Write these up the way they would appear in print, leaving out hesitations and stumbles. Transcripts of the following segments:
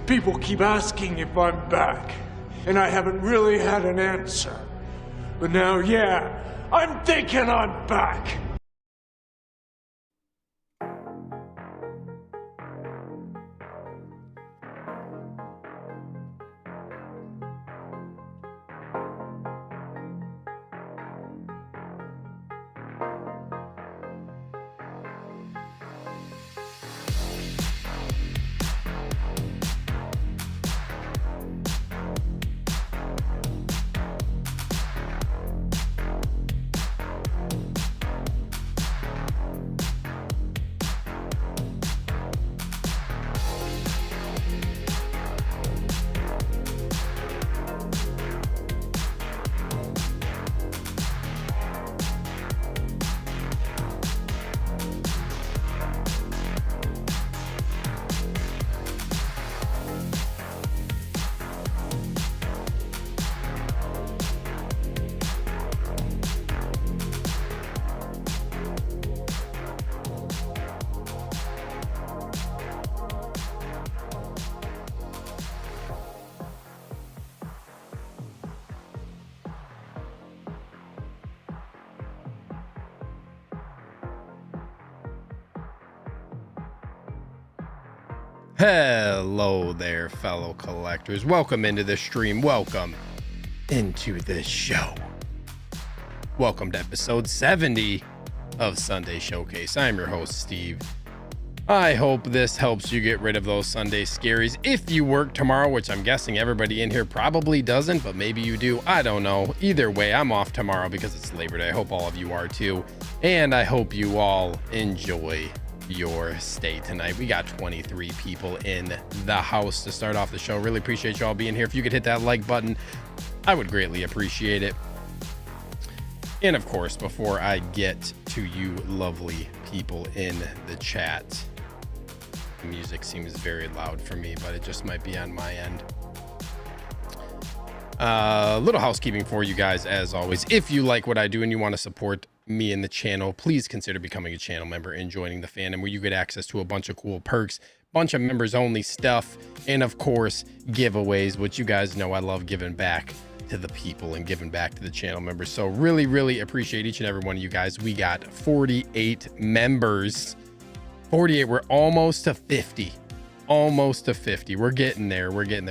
People keep asking if I'm back, and I haven't really had an answer. But now, yeah, I'm thinking I'm back. Hello there, fellow collectors. Welcome into the stream. Welcome into the show. Welcome to episode 70 of Sunday Showcase. I'm your host, Steve. I hope this helps you get rid of those Sunday scaries. If you work tomorrow, which I'm guessing everybody in here probably doesn't, but maybe you do. I don't know. Either way, I'm off tomorrow because it's Labor Day. I hope all of you are too. And I hope you all enjoy your stay tonight. We got 23 people in the house to start off the show. Really appreciate you all being here. If you could hit that like button, I would greatly appreciate it. And of course, before I get to you lovely people in the chat, the music seems very loud for me, but it just might be on my end. Little housekeeping for you guys, as always. If you like what I do and you want to support me and the channel, please consider becoming a channel member and joining the fandom, where you get access to a bunch of cool perks, bunch of members only stuff, and of course giveaways, which you guys know I love giving back to the people and giving back to the channel members. So really appreciate each and every one of you guys. We got 48 members. 48. We're almost to 50. Almost to 50. We're getting there.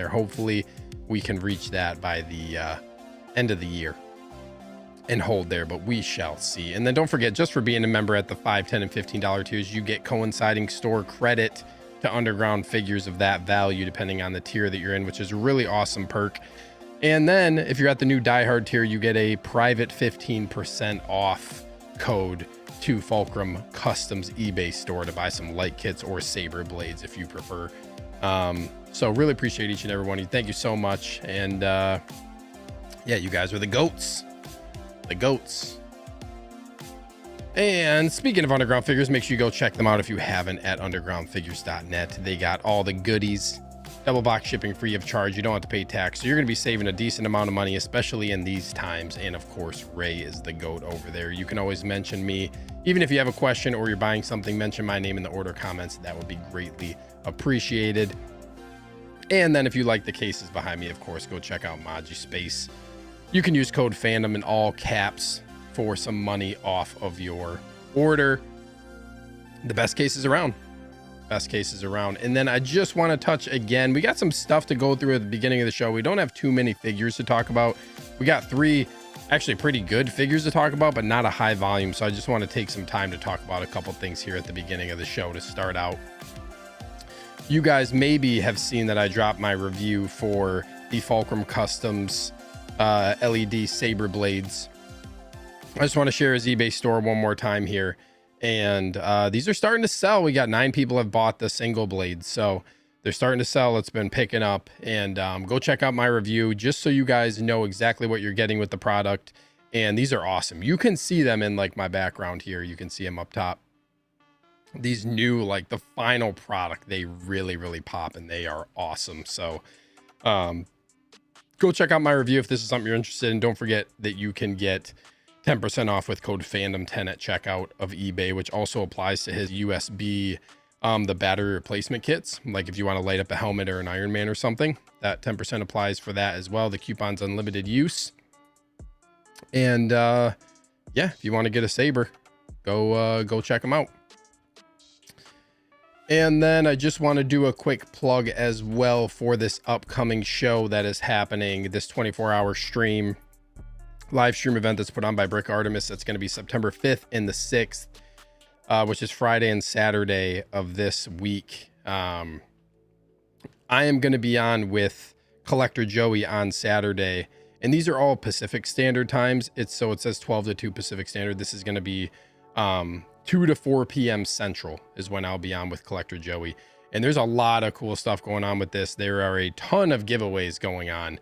Hopefully we can reach that by the end of the year and hold there, but we shall see. And then don't forget, just for being a member at the $5, $10, and $15 tiers, you get coinciding store credit to underground figures of that value, depending on the tier that you're in, which is a really awesome perk. And then if you're at the new diehard tier, you get a private 15% off code to Fulcrum Customs eBay store to buy some light kits or Saber blades if you prefer. So really appreciate each and every one of you. Thank you so much. And yeah, you guys are the goats. And speaking of underground figures, make sure you go check them out if you haven't at undergroundfigures.net. They got all the goodies, double box shipping free of charge. You don't have to pay tax, so you're going to be saving a decent amount of money, especially in these times. And of course, Ray is the goat over there. You can always mention me, even if you have a question or you're buying something. Mention my name in the order comments. That would be greatly appreciated. And then if you like the cases behind me, of course, go check out MODUSPACE. You can use code FANDOM in all caps for some money off of your order. The best cases around. And then I just want to touch again, we got some stuff to go through at the beginning of the show. We don't have too many figures to talk about. We got 3 actually pretty good figures to talk about, but not a high volume. So I just want to take some time to talk about a couple things here at the beginning of the show to start out. You guys maybe have seen that I dropped my review for the Fulcrum Customs LED Saber blades. I just want to share his eBay store one more time here. And these are starting to sell. We got 9 people have bought the single blades, so they're starting to sell. It's been picking up. And go check out my review just so you guys know exactly what you're getting with the product. And these are awesome. You can see them in like my background here. You can see them up top. These new, like the final product, they really pop and they are awesome. So go check out my review if this is something you're interested in. Don't forget that you can get 10% off with code FANDOM10 at checkout of eBay, which also applies to his USB the battery replacement kits. Like if you want to light up a helmet or an Iron Man or something, that 10% applies for that as well. The coupon's unlimited use. And yeah, if you want to get a Saber, go check them out. And then I just want to do a quick plug as well for this upcoming show that is happening, this 24-hour stream, live stream event that's put on by Brick Artemis. That's going to be September 5th and the 6th, which is Friday and Saturday of this week. I am going to be on with Collector Joey on Saturday, and these are all Pacific Standard Times. So it says 12 to 2 Pacific Standard. This is going to be 2 to 4 p.m. Central is when I'll be on with Collector Joey. And there's a lot of cool stuff going on with this. There are a ton of giveaways going on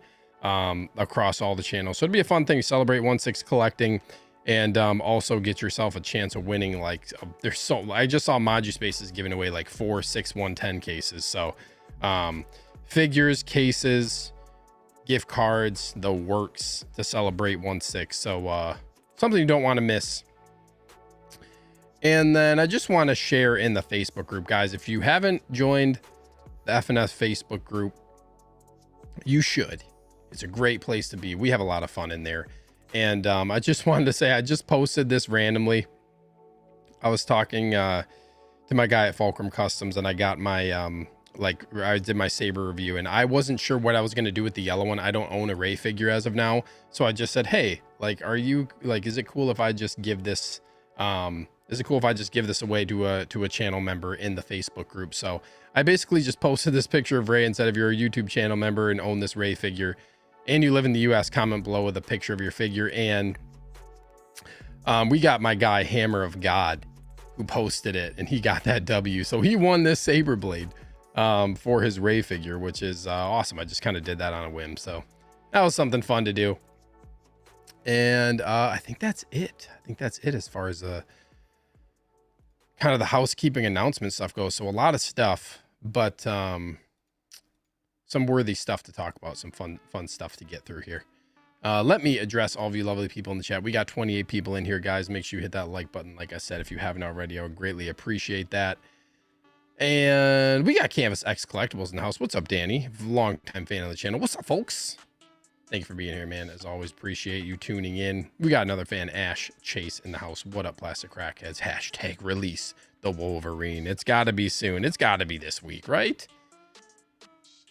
across all the channels. So it'll be a fun thing to celebrate 1/6 collecting, and also get yourself a chance of winning. Like I just saw MODUSPACE is giving away like 4, 6, 110 cases. So figures, cases, gift cards, the works to celebrate 1/6. So something you don't want to miss. And then I just want to share in the Facebook group, guys. If you haven't joined the FNF Facebook group, you should. It's a great place to be. We have a lot of fun in there. And I just wanted to say, I just posted this randomly. I was talking to my guy at FULCRUM Customs, and I got my, I did my Saber review, and I wasn't sure what I was going to do with the yellow one. I don't own a Ray figure as of now. So I just said, hey, like, is it cool if I just give this, away to a channel member in the Facebook group? So I basically just posted this picture of Ray and said, if you're a YouTube channel member and own this Ray figure and you live in the US, comment below with a picture of your figure. And we got my guy Hammer of God who posted it, and he got that W. So he won this Saber blade for his Ray figure, which is awesome. I just kind of did that on a whim. So that was something fun to do. And I think that's it. As far as kind of the housekeeping announcement stuff goes. So a lot of stuff, but some worthy stuff to talk about, some fun stuff to get through here. Let me address all of you lovely people in the chat. We got 28 people in here, guys. Make sure you hit that like button. Like I said, if you haven't already, I would greatly appreciate that. And we got Canvas X Collectibles in the house. What's up, Danny? Long-time fan of the channel. What's up, folks? Thank you for being here, man. As always, appreciate you tuning in. We got another fan, Ash Chase, in the house. What up, Plastic Crackheads? Hashtag release the Wolverine. It's got to be soon. It's got to be this week, right?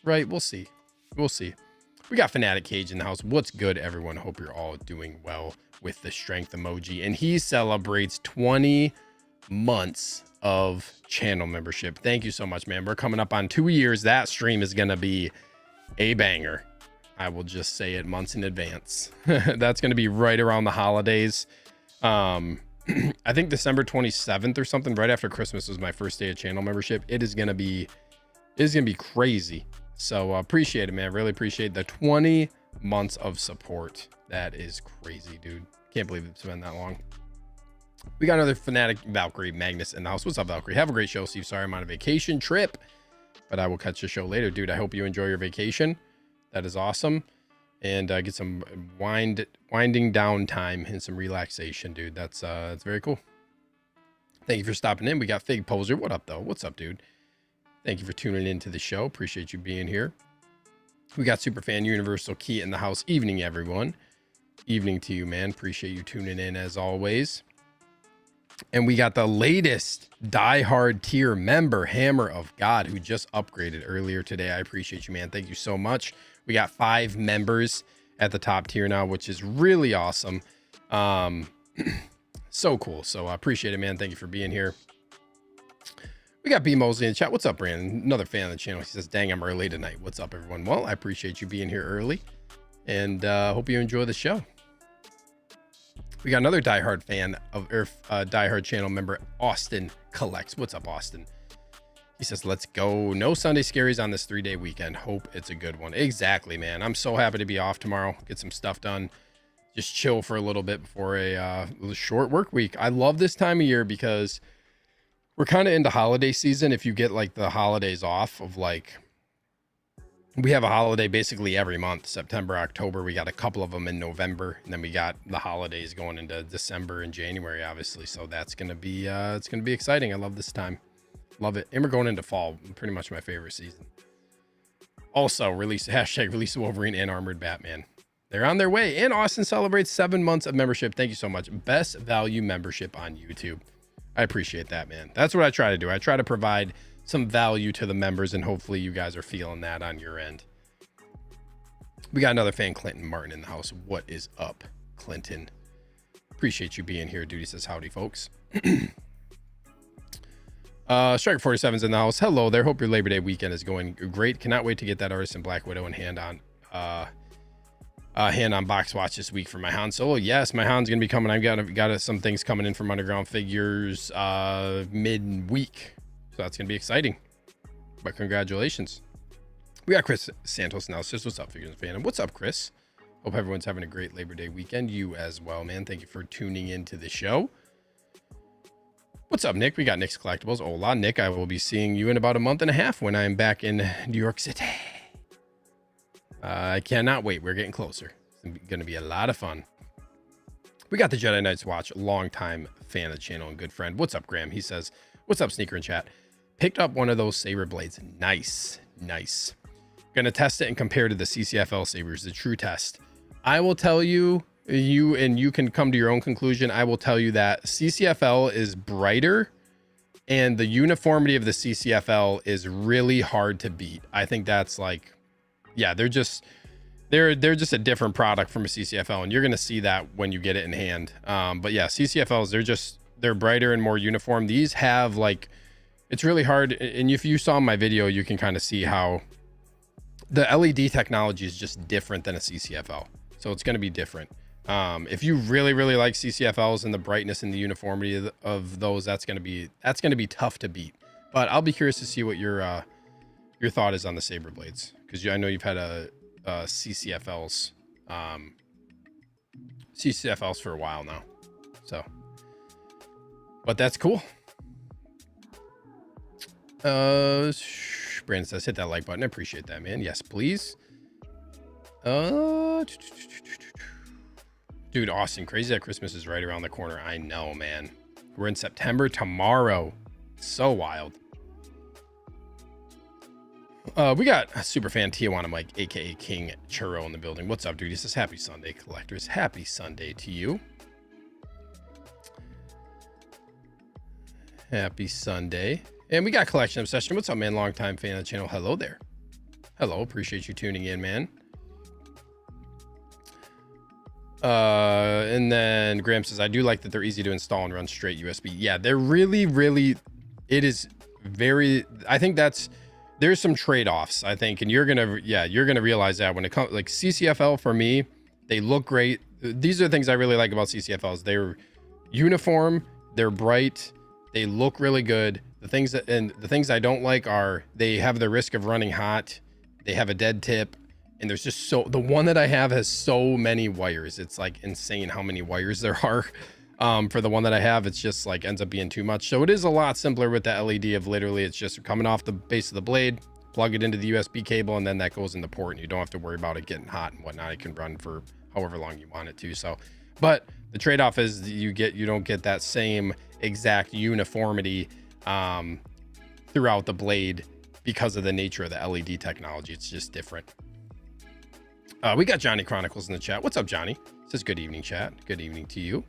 Right, we'll see. We'll see. We got Fanatic Cage in the house. What's good, everyone? Hope you're all doing well with the strength emoji. And he celebrates 20 months of channel membership. Thank you so much, man. We're coming up on 2 years. That stream is going to be a banger. I will just say it months in advance. That's going to be right around the holidays. I think December 27th or something, right after Christmas, was my first day of channel membership. It is going to be crazy. So appreciate it, man. Really appreciate the 20 months of support. That is crazy, dude. Can't believe it's been that long. We got another Fanatic Valkyrie Magnus in the house. What's up, Valkyrie? Have a great show, Steve. Sorry I'm on a vacation trip, but I will catch your show later, dude. I hope you enjoy your vacation. That is awesome. And get some winding down time and some relaxation, dude. That's very cool. Thank you for stopping in. We got Fig Poser. What up, though? What's up, dude? Thank you for tuning into the show. Appreciate you being here. We got Superfan Universal Key in the house. Evening, everyone. Evening to you, man. Appreciate you tuning in as always. And we got the latest diehard tier member, Hammer of God, who just upgraded earlier today. I appreciate you, man. Thank you so much. We got 5 members at the top tier now, which is really awesome. So cool. So I appreciate it, man. Thank you for being here. We got B Mosley in the chat. What's up, Brandon? Another fan of the channel. He says, dang, I'm early tonight. What's up, everyone? Well, I appreciate you being here early, and hope you enjoy the show. We got another diehard fan of diehard channel member, Austin Collects. What's up, Austin? He says, let's go. No Sunday scaries on this 3-day weekend. Hope it's a good one. Exactly, man. I'm so happy to be off tomorrow. Get some stuff done. Just chill for a little bit before a short work week. I love this time of year because we're kind of into holiday season. If you get like the holidays off of like, we have a holiday basically every month. September, October, we got a couple of them in November, and then we got the holidays going into December and January, obviously. So that's going to be, it's going to be exciting. I love this time. Love it. And we're going into fall. Pretty much my favorite season. Also, release the Wolverine and Armored Batman. They're on their way. And Austin celebrates 7 months of membership. Thank you so much. Best value membership on YouTube. I appreciate that, man. That's what I try to do. I try to provide some value to the members, and hopefully you guys are feeling that on your end. We got another fan, Clinton Martin, in the house. What is up, Clinton? Appreciate you being here. Duty says howdy, folks. Striker 47's in the house. Hello there. Hope your Labor Day weekend is going great. Cannot wait to get that Artisan Black Widow in hand on box watch this week for my Han Solo. Yes, my Han's gonna be coming. I've got some things coming in from Underground Figures mid-week, so that's gonna be exciting. But congratulations. We got Chris Santos now. Says, what's up, Figures and Fandom? What's up, Chris? Hope everyone's having a great Labor Day weekend. You as well, man. Thank you for tuning into the show. What's up, Nick? We got Nick's Collectibles. Hola, Nick. I will be seeing you in about a month and a half when I'm back in New York City. I cannot wait. We're getting closer. It's going to be a lot of fun. We got the Jedi Knights Watch, longtime fan of the channel and good friend. What's up, Graham? He says, what's up, Sneaker in chat? Picked up one of those Saber blades. Nice. Nice. Going to test it and compare to the CCFL Sabers, the true test. I will tell you, you can come to your own conclusion. I will tell you that CCFL is brighter and the uniformity of the CCFL is really hard to beat. I think that's like, yeah, they're just a different product from a CCFL, and you're going to see that when you get it in hand. But yeah, CCFLs, they're brighter and more uniform. These have like, it's really hard. And if you saw my video, you can kind of see how the LED technology is just different than a CCFL. So it's going to be different. If you really, really like CCFLs and the brightness and the uniformity of those, that's going to be tough to beat. But I'll be curious to see what your thought is on the Saber blades, because I know you've had a CCFLs for a while now. So, but that's cool. Brandon says, hit that like button. I appreciate that, man. Yes, please. Dude, Austin, crazy that Christmas is right around the corner. I know, man. We're in September tomorrow. So wild. We got Superfan Tijuana Mike, aka King Churro, in the building. What's up, dude? He says, happy Sunday, collectors. Happy Sunday to you. Happy Sunday. And we got Collection Obsession. What's up, man? Longtime fan of the channel. Hello there. Hello. Appreciate you tuning in, man. And then Graham says, I do like that they're easy to install and run straight USB. Yeah, they're really, it is very, I think there's some trade-offs, I think. And you're going to realize that when it comes, like CCFL for me, they look great. These are the things I really like about CCFLs. They're uniform, they're bright, they look really good. The things I don't like are they have the risk of running hot. They have a dead tip. And there's just the one that I have has so many wires. It's like insane how many wires there are. For the one that I have, it's just like ends up being too much. So it is a lot simpler with the LED of literally it's just coming off the base of the blade, plug it into the USB cable, and then that goes in the port, and you don't have to worry about it getting hot and whatnot. It can run for however long you want it to. So, but the trade-off is you don't get that same exact uniformity throughout the blade because of the nature of the LED technology. It's just different. We got Johnny Chronicles in the chat. What's up, Johnny? Says good evening, chat. Good evening to you.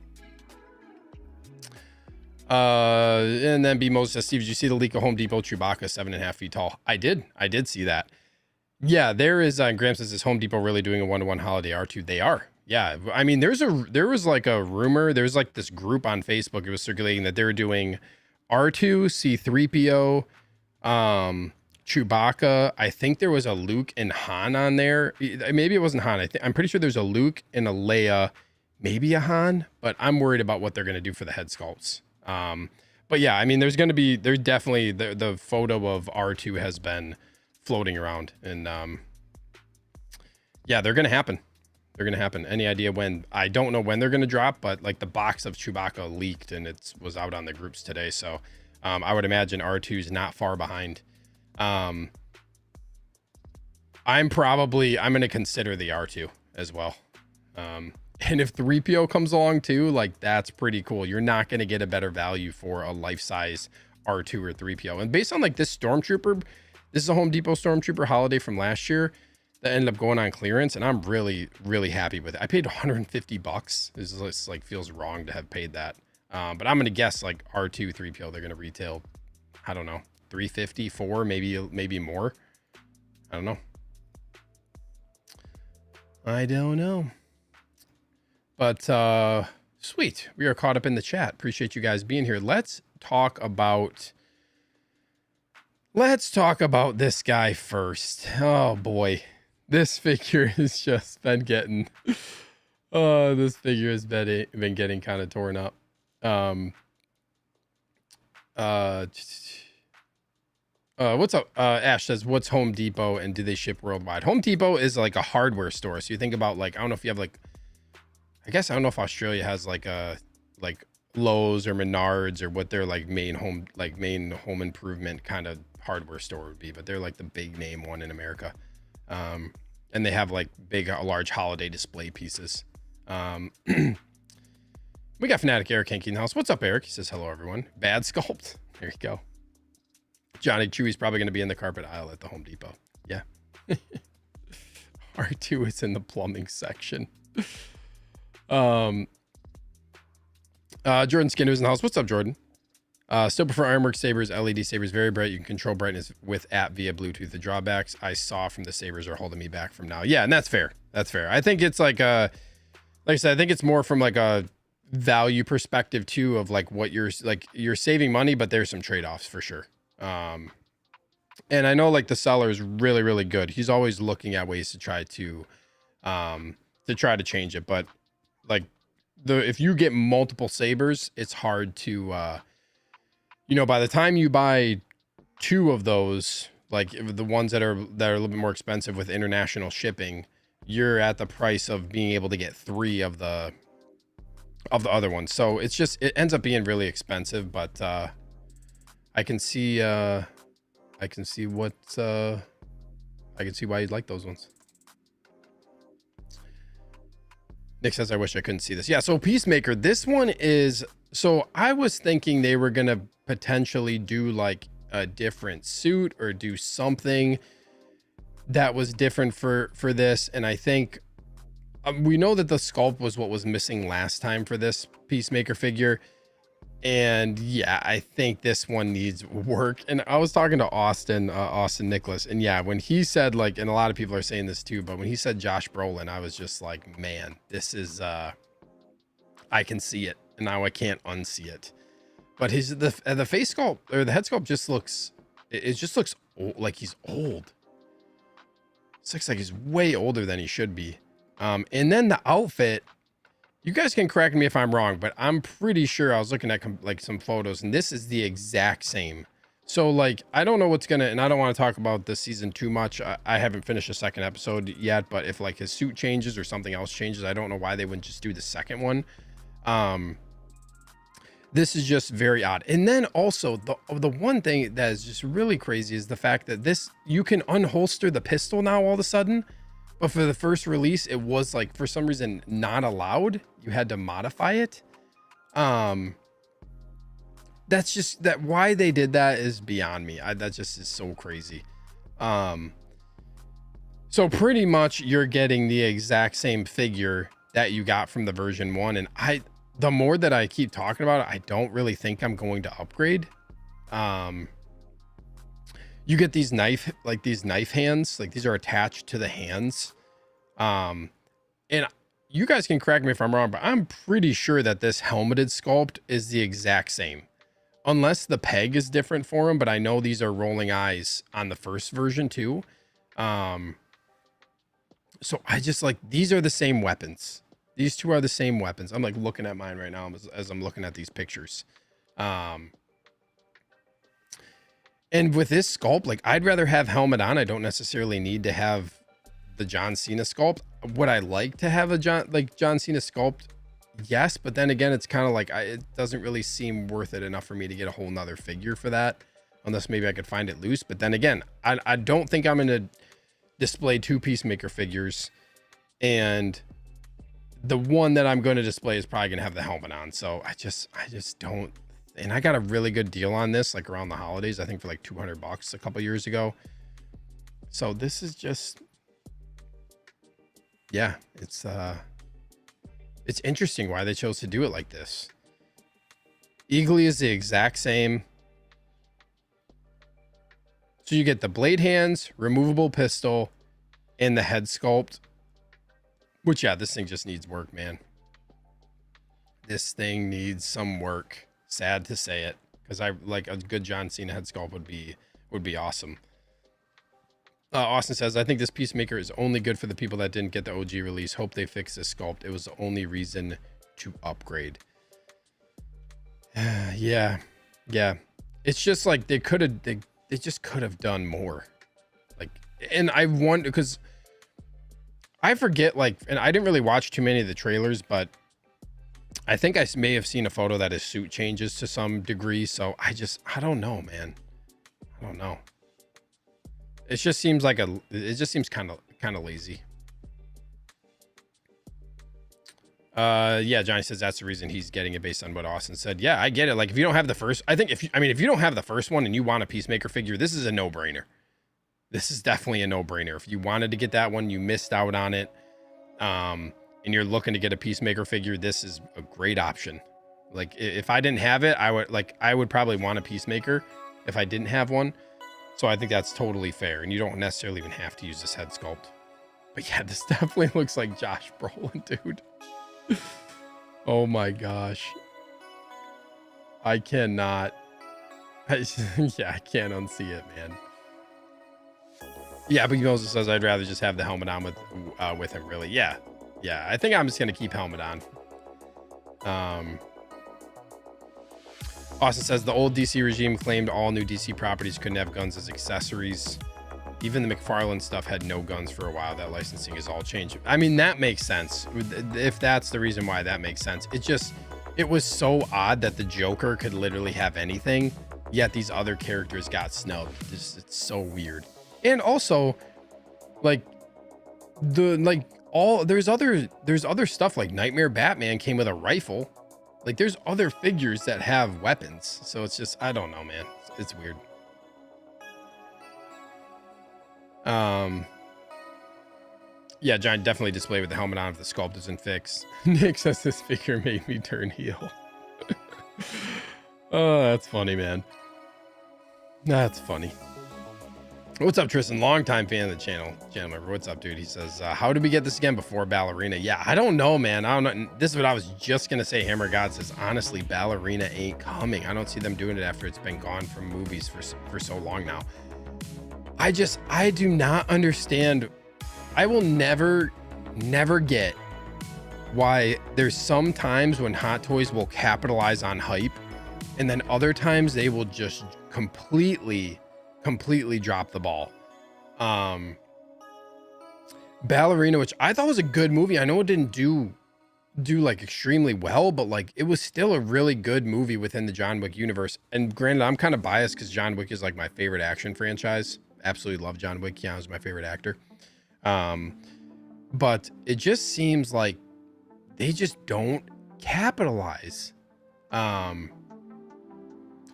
And then B Moses says, Steve, did you see the leak of Home Depot Chewbacca 7.5 feet tall? I did see that. Yeah, there is. Graham says, is Home Depot really doing a 1-to-1 holiday R2? They are. Yeah, I mean, there was like a rumor. There's like this group on Facebook. It was circulating that they were doing R2, C-3PO, Chewbacca. I think there was a Luke and Han on there. Maybe it wasn't Han. I'm pretty sure there's a Luke and a Leia, maybe a Han, but I'm worried about what they're going to do for the head sculpts. But yeah, I mean, there's definitely the photo of R2 has been floating around, and yeah, they're going to happen. They're going to happen. Any idea when? I don't know when they're going to drop, but like the box of Chewbacca leaked and it was out on the groups today. So I would imagine R2 is not far behind. I'm going to consider the R2 as well. And if 3PO comes along too, like that's pretty cool. You're not going to get a better value for a life-size R2 or 3PO. And based on like this Stormtrooper, this is a Home Depot Stormtrooper holiday from last year that ended up going on clearance, and I'm really, really happy with it. I paid 150 bucks. This is like feels wrong to have paid that. But I'm gonna guess like R2, 3PO, they're gonna retail, I don't know, 350, 4, maybe more. I don't know. I don't know. But sweet, we are caught up in the chat. Appreciate you guys being here. Let's talk about this guy first. Oh boy, this figure has just been getting this figure has been getting kind of torn up. What's up? Ash says, what's Home Depot and do they ship worldwide? Home Depot is like a hardware store. So you think about like, I don't know if you have like, I guess I don't know if Australia has like a like Lowe's or Menards or what their like main home improvement kind of hardware store would be, but they're like the big name one in America. And they have like large holiday display pieces. We got Fanatic Eric Hanky in the house. What's up, Eric? He says hello, everyone. Bad sculpt. There you go. Johnny Chewy's probably going to be in the carpet aisle at the Home Depot. Yeah. R2 is in the plumbing section. Jordan Skinner's in the house. What's up, Jordan? Still prefer Ironworks Sabers, LED Sabers, very bright. You can control brightness with app via Bluetooth. The drawbacks I saw from the Sabers are holding me back from now. Yeah, and that's fair. That's fair. I think it's like I said, I think it's more from like a value perspective too, of like what you're saving money, but there's some trade-offs for sure. And I know like the seller is really, really good. He's always looking at ways to try to change it. But like if you get multiple Sabers, it's hard to, by the time you buy 2 of those, like the ones that are a little bit more expensive with international shipping, you're at the price of being able to get 3 of the other ones. So it ends up being really expensive, but, I can see why you'd like those ones. Nick says, I wish I couldn't see this. Yeah, so Peacemaker, this one is, so I was thinking they were going to potentially do like a different suit or do something that was different for this. And I think we know that the sculpt was what was missing last time for this Peacemaker figure. And yeah, I think this one needs work. And I was talking to Austin Nicholas, and yeah, when he said like, and a lot of people are saying this too, but when he said Josh Brolin, I was just like, man, this is, I can see it, and now I can't unsee it. But the face sculpt or the head sculpt just looks, it just looks like he's old. It looks like he's way older than he should be. And then the outfit, you guys can correct me if I'm wrong, but I'm pretty sure I was looking at like some photos, and this is the exact same. So like, I don't know what's gonna, and I don't want to talk about this season too much. I haven't finished the second episode yet, but if like his suit changes or something else changes, I don't know why they wouldn't just do the second one. This is just very odd. And then also the one thing that is just really crazy is the fact that you can unholster the pistol now all of a sudden. But for the first release, it was like, for some reason, not allowed. You had to modify it. That's just why they did that is beyond me. That just is so crazy. So pretty much you're getting the exact same figure that you got from the version 1. And the more that I keep talking about it, I don't really think I'm going to upgrade. You get these knife hands, like these are attached to the hands. And you guys can correct me if I'm wrong, but I'm pretty sure that this helmeted sculpt is the exact same, unless the peg is different for him. But I know these are rolling eyes on the first version too. So I just like, these are the same weapons. These 2 are the same weapons. I'm like looking at mine right now as I'm looking at these pictures. And with this sculpt, like I'd rather have helmet on. I don't necessarily need to have the John Cena sculpt. Would I like to have a John Cena sculpt? Yes, but then again, it's kind of like it doesn't really seem worth it enough for me to get a whole nother figure for that, unless maybe I could find it loose. But then again, I don't think I'm gonna display 2 Peacemaker figures, and the one that I'm going to display is probably gonna have the helmet on. So I just don't And I got a really good deal on this, like around the holidays, I think for like $200 a couple years ago. So this is just, yeah, it's interesting why they chose to do it like this. Eagly is the exact same. So you get the blade hands, removable pistol, and the head sculpt. Which, yeah, this thing just needs work, man. This thing needs some work. Sad to say it, because I like a good John Cena head sculpt would be awesome. Austin says, I think this Peacemaker is only good for the people that didn't get the OG release. Hope they fix this sculpt. It was the only reason to upgrade. Yeah. It's just like they just could have done more. Like, and I wonder, because I forget, like, and I didn't really watch too many of the trailers, but I think I may have seen a photo that his suit changes to some degree. So I don't know, man. I don't know. It just seems like it just seems kind of lazy. Yeah, Johnny says that's the reason he's getting it based on what Austin said. Yeah, I get it. Like, if you don't have the first, I think if you don't have the first one and you want a Peacemaker figure, this is a no-brainer. This is definitely a no-brainer. If you wanted to get that one, you missed out on it. And you're looking to get a Peacemaker figure, this is a great option. Like, if I didn't have it, I would probably want a Peacemaker if I didn't have one. So I think that's totally fair, and you don't necessarily even have to use this head sculpt. But yeah, this definitely looks like Josh Brolin, dude. Oh my gosh. I cannot. Yeah, I can't unsee it, man. Yeah, but Moses says I'd rather just have the helmet on with him, really. Yeah, I think I'm just gonna keep helmet on. Austin says the old DC regime claimed all new DC properties couldn't have guns as accessories. Even the McFarlane stuff had no guns for a while. That licensing is all changed. I mean, that makes sense. If that's the reason why, that makes sense. It was so odd that the Joker could literally have anything, yet these other characters got snubbed. It's so weird. And also, like, there's other stuff, like Nightmare Batman came with a rifle. Like, there's other figures that have weapons. So it's just, I don't know, man. It's weird. Yeah, John, definitely display with the helmet on if the sculpt isn't fixed. Nick says this figure made me turn heel. Oh, that's funny, man. That's funny. What's up, Tristan? Longtime fan of the channel member. What's up, dude? He says, how did we get this again before Ballerina? Yeah, I don't know, man. I don't know. This is what I was just gonna say. Hammer God says, honestly, Ballerina ain't coming. I don't see them doing it after it's been gone from movies for so long now. I do not understand. I will never get why there's some times when Hot Toys will capitalize on hype, and then other times they will just completely drop the ball. Ballerina, which I thought was a good movie. I know it didn't do like extremely well, but like it was still a really good movie within the John Wick universe. And granted, I'm kind of biased because John Wick is like my favorite action franchise. Absolutely love John Wick. Keanu's my favorite actor. But it just seems like they just don't capitalize.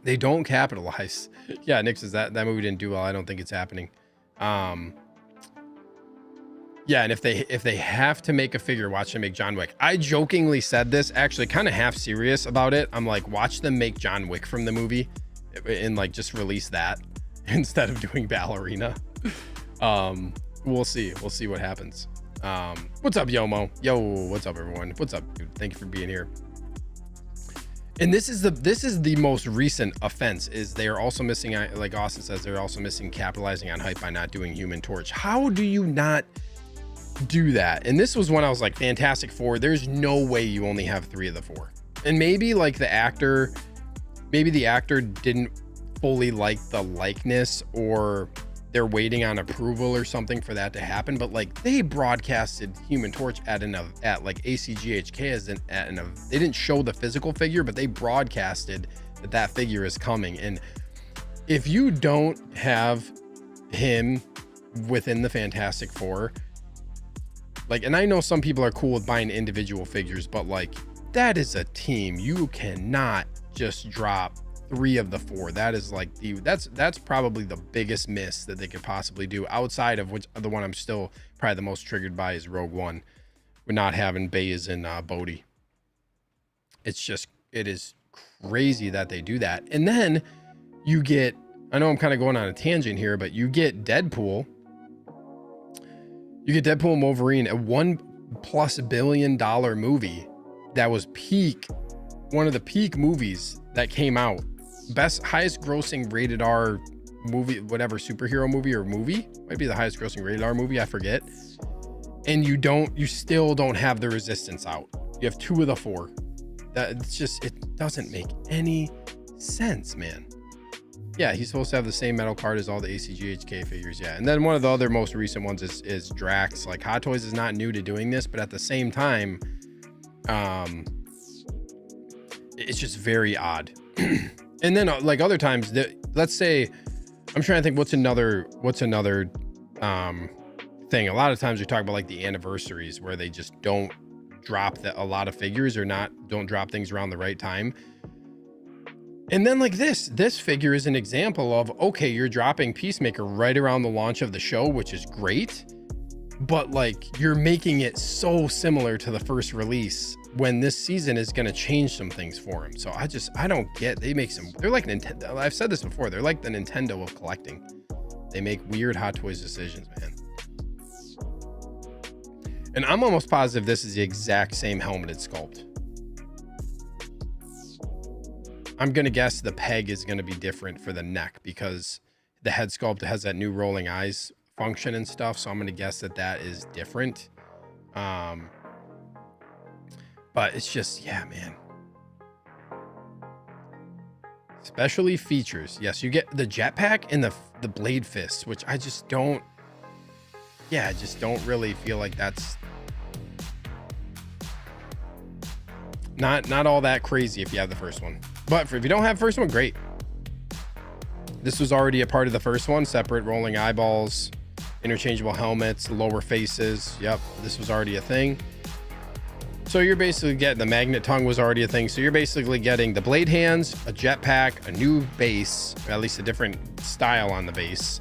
They don't capitalize. Yeah, Nick says that movie didn't do well. I don't think it's happening. Yeah, and if they have to make a figure, watch them make John Wick. I jokingly said this, actually kind of half serious about it. I'm like, watch them make John Wick from the movie and like just release that instead of doing Ballerina. We'll see what happens. What's up, Yomo? Yo, what's up, everyone? What's up, dude? Thank you for being here. And this is the most recent offense, is they are also missing, like Austin says, they're also missing capitalizing on hype by not doing Human Torch. How do you not do that? And this was when I was like, Fantastic Four, there's no way you only have 3 of the 4. And maybe like the actor didn't fully like the likeness, or they're waiting on approval or something for that to happen. But like, they broadcasted Human Torch at like ACGHK as they didn't show the physical figure, but they broadcasted that figure is coming. And if you don't have him within the Fantastic Four, like, and I know some people are cool with buying individual figures, but like, that is a team. You cannot just drop 3 of the 4. That is like that's probably the biggest miss that they could possibly do, outside of which the one I'm still probably the most triggered by is Rogue One, with not having Baze and Bodhi. It is crazy that they do that. And then you get, I know I'm kind of going on a tangent here, but you get Deadpool. You get Deadpool and Wolverine, a $1+ billion movie that was one of the peak movies that came out. Highest grossing rated R movie, whatever, superhero movie or movie. Might be the highest grossing rated R movie, I forget. And you still don't have the Resistance out. You have 2 of the 4. It doesn't make any sense, man. Yeah, he's supposed to have the same metal card as all the ACGHK figures. Yeah, and then one of the other most recent ones is Drax. Like, Hot Toys is not new to doing this, but at the same time, it's just very odd. And then like other times, let's say, I'm trying to think what's another thing. A lot of times we talk about like the anniversaries where they just don't drop a lot of figures, or don't drop things around the right time. And then like this figure is an example of, okay, you're dropping Peacemaker right around the launch of the show, which is great, but like you're making it so similar to the first release when this season is going to change some things for him. So I don't get, they're like Nintendo. I've said this before. They're like the Nintendo of collecting. They make weird Hot Toys decisions, man. And I'm almost positive this is the exact same helmeted sculpt. I'm going to guess the peg is going to be different for the neck because the head sculpt has that new rolling eyes function and stuff. So I'm going to guess that is different. But it's just, yeah, man. Especially features. Yes, you get the jetpack and the blade fists, which I just don't really feel like that's not all that crazy if you have the first one. But if you don't have the first one, great. This was already a part of the first one, separate rolling eyeballs, interchangeable helmets, lower faces. Yep, this was already a thing. So you're basically getting, the magnet tongue was already a thing. So you're basically getting the blade hands, a jetpack, a new base, or at least a different style on the base.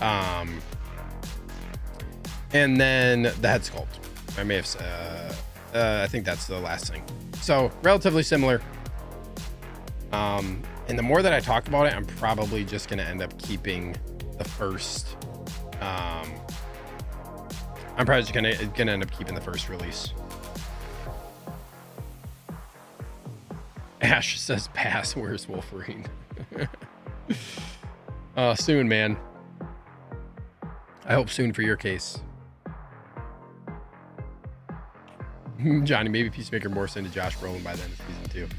And then the head sculpt. I may have, I think that's the last thing. So relatively similar. And the more that I talk about it, I'm probably just going to end up keeping the first, I'm probably just going to end up keeping the first release. Ash says pass. Where's Wolverine? Soon, man. I hope soon for your case. Johnny, maybe Peacemaker morphs into Josh Brolin by the end of season 2.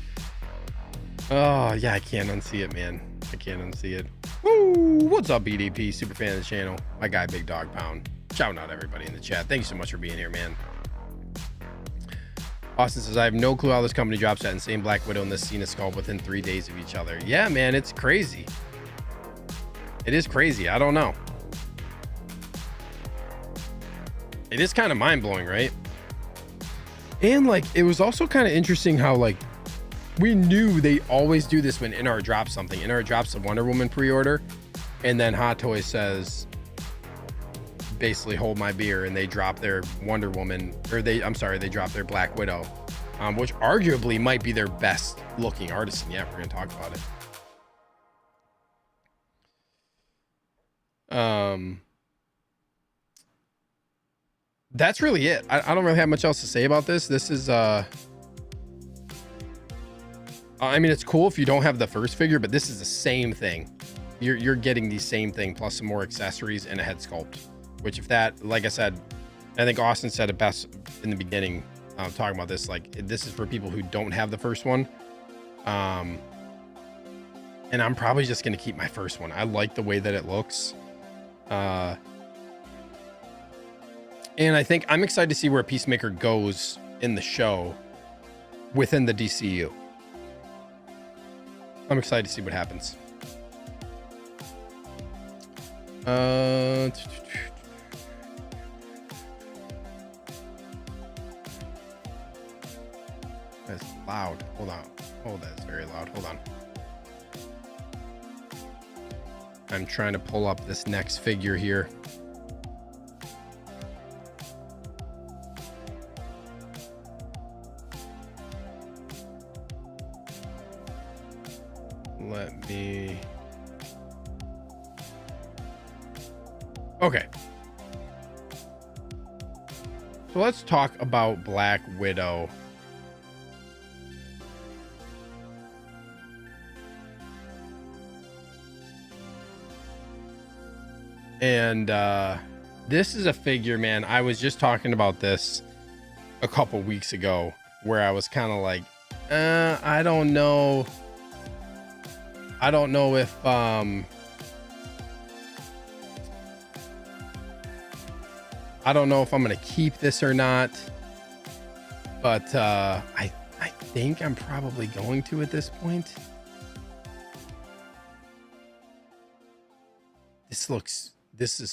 Oh, yeah, I can't unsee it, man. I can't unsee it. Woo! What's up, BDP? Super fan of the channel. My guy, Big Dog Pound. Shouting out everybody in the chat. Thank you so much for being here, man. Austin says, I have no clue how this company drops that insane Black Widow and this Cena sculpt within 3 days of each other. Yeah, man, it's crazy. It is crazy. I don't know. It is kind of mind-blowing, right? And like, it was also kind of interesting how like, we knew they always do this when INART drops something. INART drops the Wonder Woman pre-order, and then Hot Toys says, basically hold my beer, and they drop their Wonder Woman, or they drop their Black Widow, which arguably might be their best looking Artisan. Yeah, we're gonna talk about it. That's really it. I don't really have much else to say about this. This is I mean, it's cool if you don't have the first figure, but this is the same thing. You're getting the same thing plus some more accessories and a head sculpt, which if that, like I said, I think Austin said it best in the beginning, talking about this, like this is for people who don't have the first one. And I'm probably just going to keep my first one. I like the way that it looks. And I think I'm excited to see where Peacemaker goes in the show within the DCU. I'm excited to see what happens. That's loud. Hold on. Oh, that's very loud. Hold on. I'm trying to pull up this next figure here. Let me... Okay. So let's talk about Black Widow. And this is a figure, man. I was just talking about this a couple weeks ago where I was kind of like, I don't know. I don't know if I don't know if I'm gonna keep this or not, but I think I'm probably going to at this point. This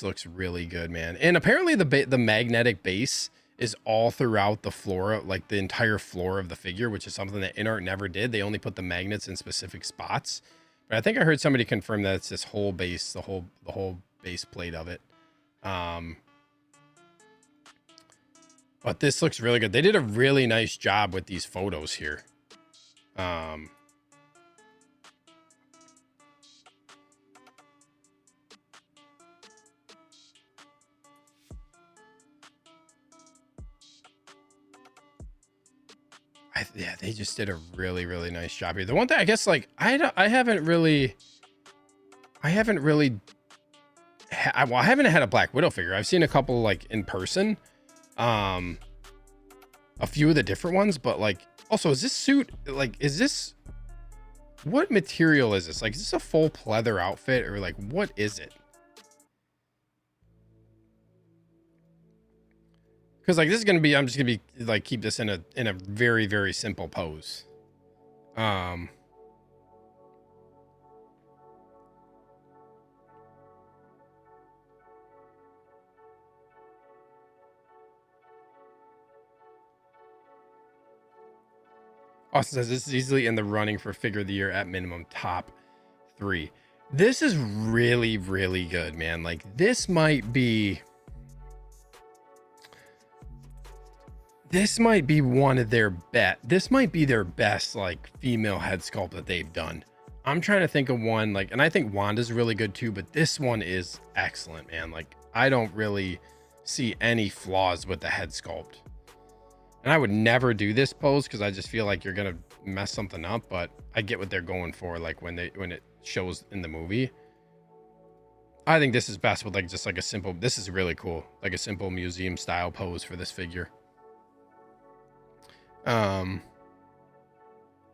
looks really good, man. And apparently the magnetic base is all throughout the floor, like the entire floor of the figure, which is something that INART never did. They only put the magnets in specific spots. But I think I heard somebody confirm that it's this whole base, the whole base plate of it. But this looks really good. They did a really nice job with these photos here. Yeah, they just did a really, really nice job here. The one thing I guess, like, I haven't had a Black Widow figure. I've seen a couple like in person, a few of the different ones, but like, also, is this suit, like, what material is this? Like, is this a full pleather outfit or like, what is it? Because like this is gonna be, I'm just gonna be like keep this in a very, very simple pose. Austin says this is easily in the running for figure of the year at minimum top 3. This is really, really good, man. Like this might be one of their this might be their best like female head sculpt that they've done. I'm trying to think of one, like, and I think Wanda's really good too, but this one is excellent, man. Like I don't really see any flaws with the head sculpt. And I would never do this pose because I just feel like you're gonna mess something up, but I get what they're going for, like when it shows in the movie. I think this is best with like just like a simple, this is really cool, like a simple museum style pose for this figure.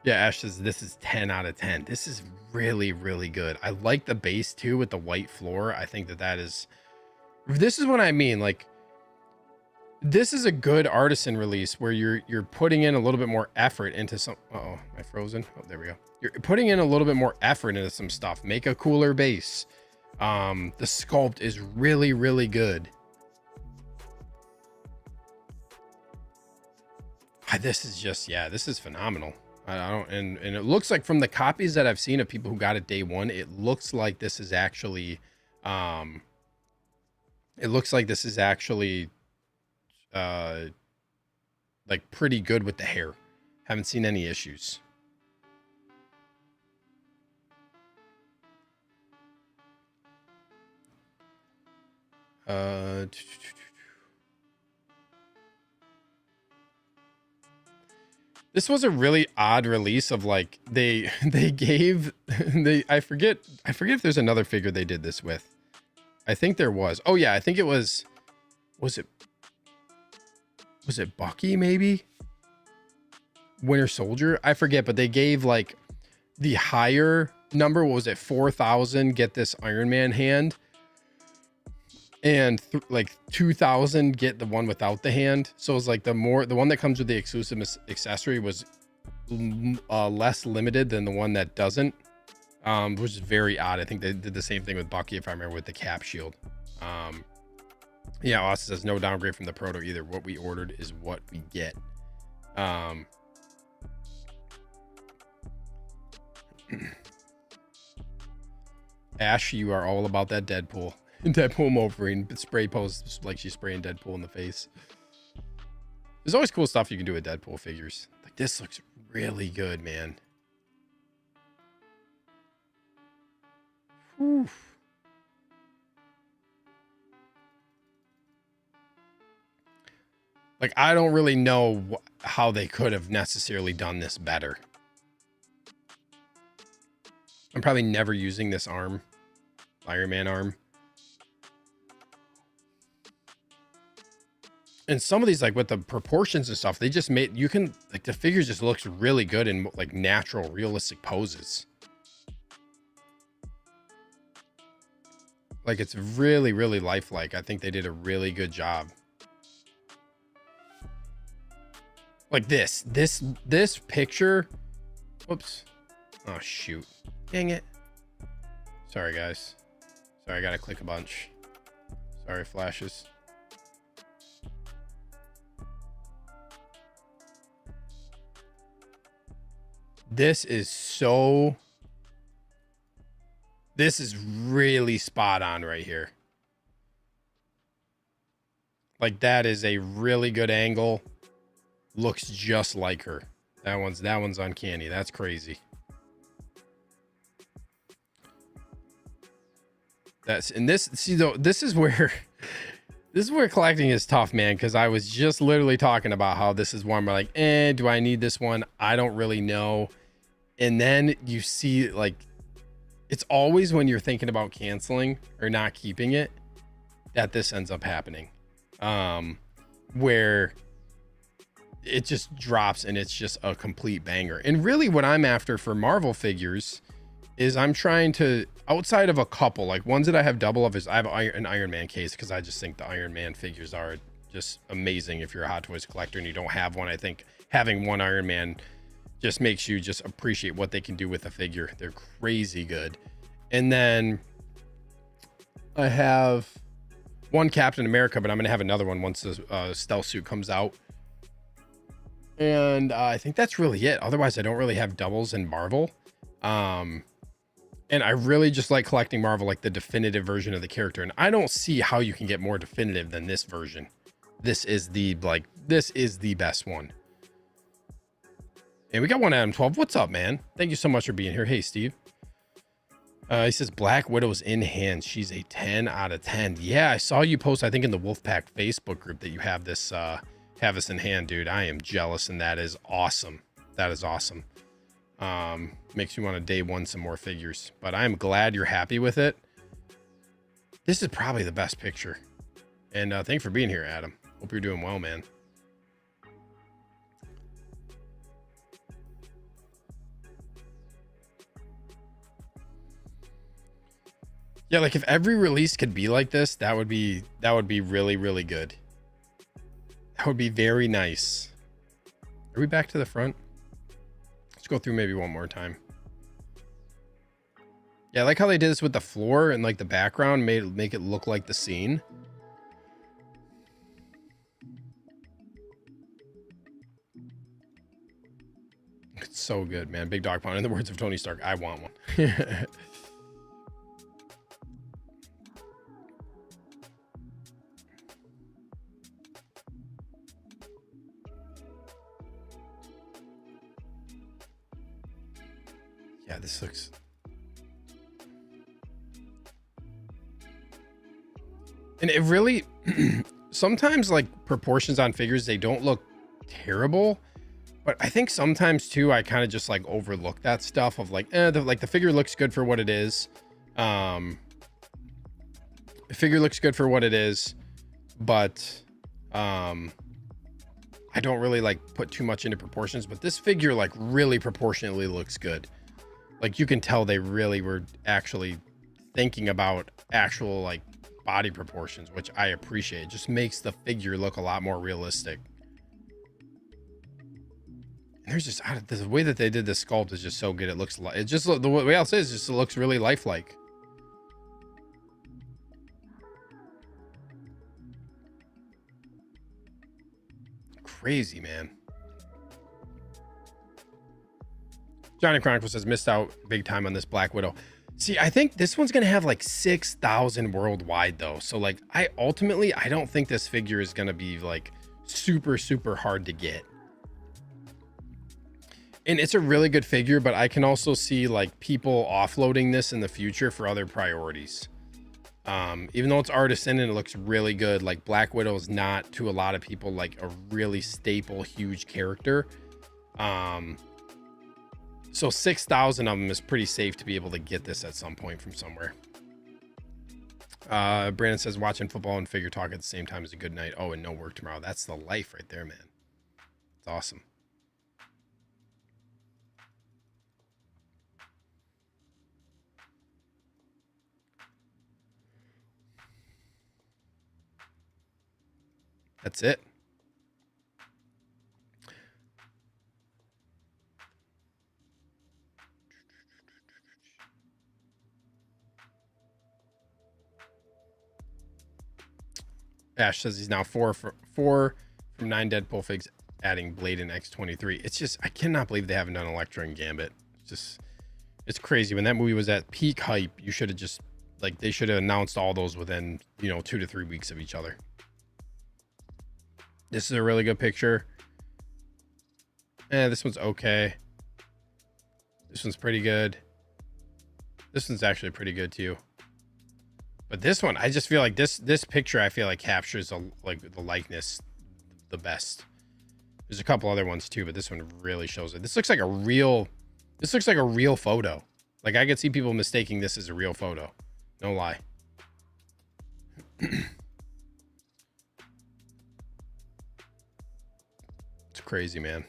Yeah, Ash says this is 10 out of 10. This is really, really good. I like the base too with the white floor. I think this is what I mean. Like, this is a good Artisan release where you're putting in a little bit more effort into some. Uh-oh, am I frozen? Oh, there we go. You're putting in a little bit more effort into some stuff. Make a cooler base. The sculpt is really, really good. This is just, yeah, this is phenomenal. And it looks like from the copies that I've seen of people who got it day one, it looks like this is actually, like pretty good with the hair. Haven't seen any issues. This was a really odd release of like I forget if there's another figure they did this with. I think there was. Oh yeah, I think it was it Bucky maybe? Winter Soldier? I forget, but they gave like the higher number, what was it, 4,000 get this Iron Man hand, and like 2,000 get the one without the hand. So it's like the one that comes with the exclusive accessory was less limited than the one that doesn't, which is very odd. I think they did the same thing with Bucky, if I remember, with the cap shield. Yeah, Austin says no downgrade from the proto either. What we ordered is what we get. Ash, you are all about that Deadpool. Deadpool Wolverine spray pose like she's spraying Deadpool in the face. There's always cool stuff you can do with Deadpool figures. Like this looks really good, man. Whew. Like, I don't really know how they could have necessarily done this better. I'm probably never using this arm, Iron Man arm. And some of these, like with the proportions and stuff, they just made, you can, like the figure just looks really good in like natural, realistic poses. Like it's really, really lifelike. I think they did a really good job. Like this picture. Whoops. Oh, shoot. Dang it. Sorry, guys. Sorry, I gotta click a bunch. Sorry, flashes. This is really spot on right here. Like that is a really good angle. Looks just like her. That one's uncanny. That's crazy. This is where collecting is tough, man, because I was just literally talking about how this is one where like, do I need this one? I don't really know. And then you see, like, it's always when you're thinking about canceling or not keeping it that this ends up happening. Where it just drops and it's just a complete banger. And really what I'm after for Marvel figures is I'm trying to, outside of a couple, like ones that I have double of, is I have an Iron Man case because I just think the Iron Man figures are just amazing. If you're a Hot Toys collector and you don't have one, I think having one Iron Man just makes you just appreciate what they can do with a figure. They're crazy good. And then I have one Captain America, but I'm going to have another one once the stealth suit comes out. And I think that's really it. Otherwise, I don't really have doubles in Marvel. And I really just like collecting Marvel, like the definitive version of the character. And I don't see how you can get more definitive than this version. This is the best one. And we got one Adam 12. What's up, man? Thank you so much for being here. Hey, Steve. He says Black Widow's in hand. She's a 10 out of 10. Yeah, I saw you post, I think in the Wolfpack Facebook group, that you have this in hand, dude. I am jealous, and that is awesome. That is awesome. Makes me want to day one some more figures, but I'm glad you're happy with it. This is probably the best picture. And thanks for being here, Adam. Hope you're doing well, man. Yeah, like if every release could be like this, that would be really, really good. That would be very nice. Are we back to the front? Let's go through maybe one more time. Yeah, I like how they did this with the floor and like the background make it look like the scene. It's so good, man. Big dog pound. In the words of Tony Stark, I want one. Yeah, this looks... And it really... sometimes, like, proportions on figures, they don't look terrible. But I think sometimes, too, I kind of just, like, overlook that stuff of, like, the figure looks good for what it is. The figure looks good for what it is. But... I don't really, like, put too much into proportions. But this figure, like, really proportionately looks good. Like, you can tell they really were actually thinking about actual, like, body proportions, which I appreciate. It just makes the figure look a lot more realistic. And there's just, the way that they did the sculpt is just so good. It looks like, it just, the way I'll say it is just, it looks really lifelike. Crazy, man. Johnny Chronicles says missed out big time on this Black Widow. See, I think this one's gonna have like 6,000 worldwide though. So like I don't think this figure is gonna be like super hard to get. And it's a really good figure, but I can also see like people offloading this in the future for other priorities. Even though it's Artisan and it looks really good, like Black Widow is not to a lot of people like a really staple huge character. So 6,000 of them is pretty safe to be able to get this at some point from somewhere. Brandon says watching football and figure talk at the same time is a good night. Oh, and no work tomorrow. That's the life right there, man. It's awesome. That's it. Ash says he's now four from 9 Deadpool figs, adding Blade in X-23. It's just, I cannot believe they haven't done Elektra and Gambit. It's just, it's crazy. When that movie was at peak hype, you should have just, like, they should have announced all those within, 2 to 3 weeks of each other. This is a really good picture. This one's okay. This one's pretty good. This one's actually pretty good too. But this one, I just feel like this picture, I feel like captures the likeness the best. There's a couple other ones too, but this one really shows it. This looks like a real photo. Like I could see people mistaking this as a real photo. No lie. It's crazy, man.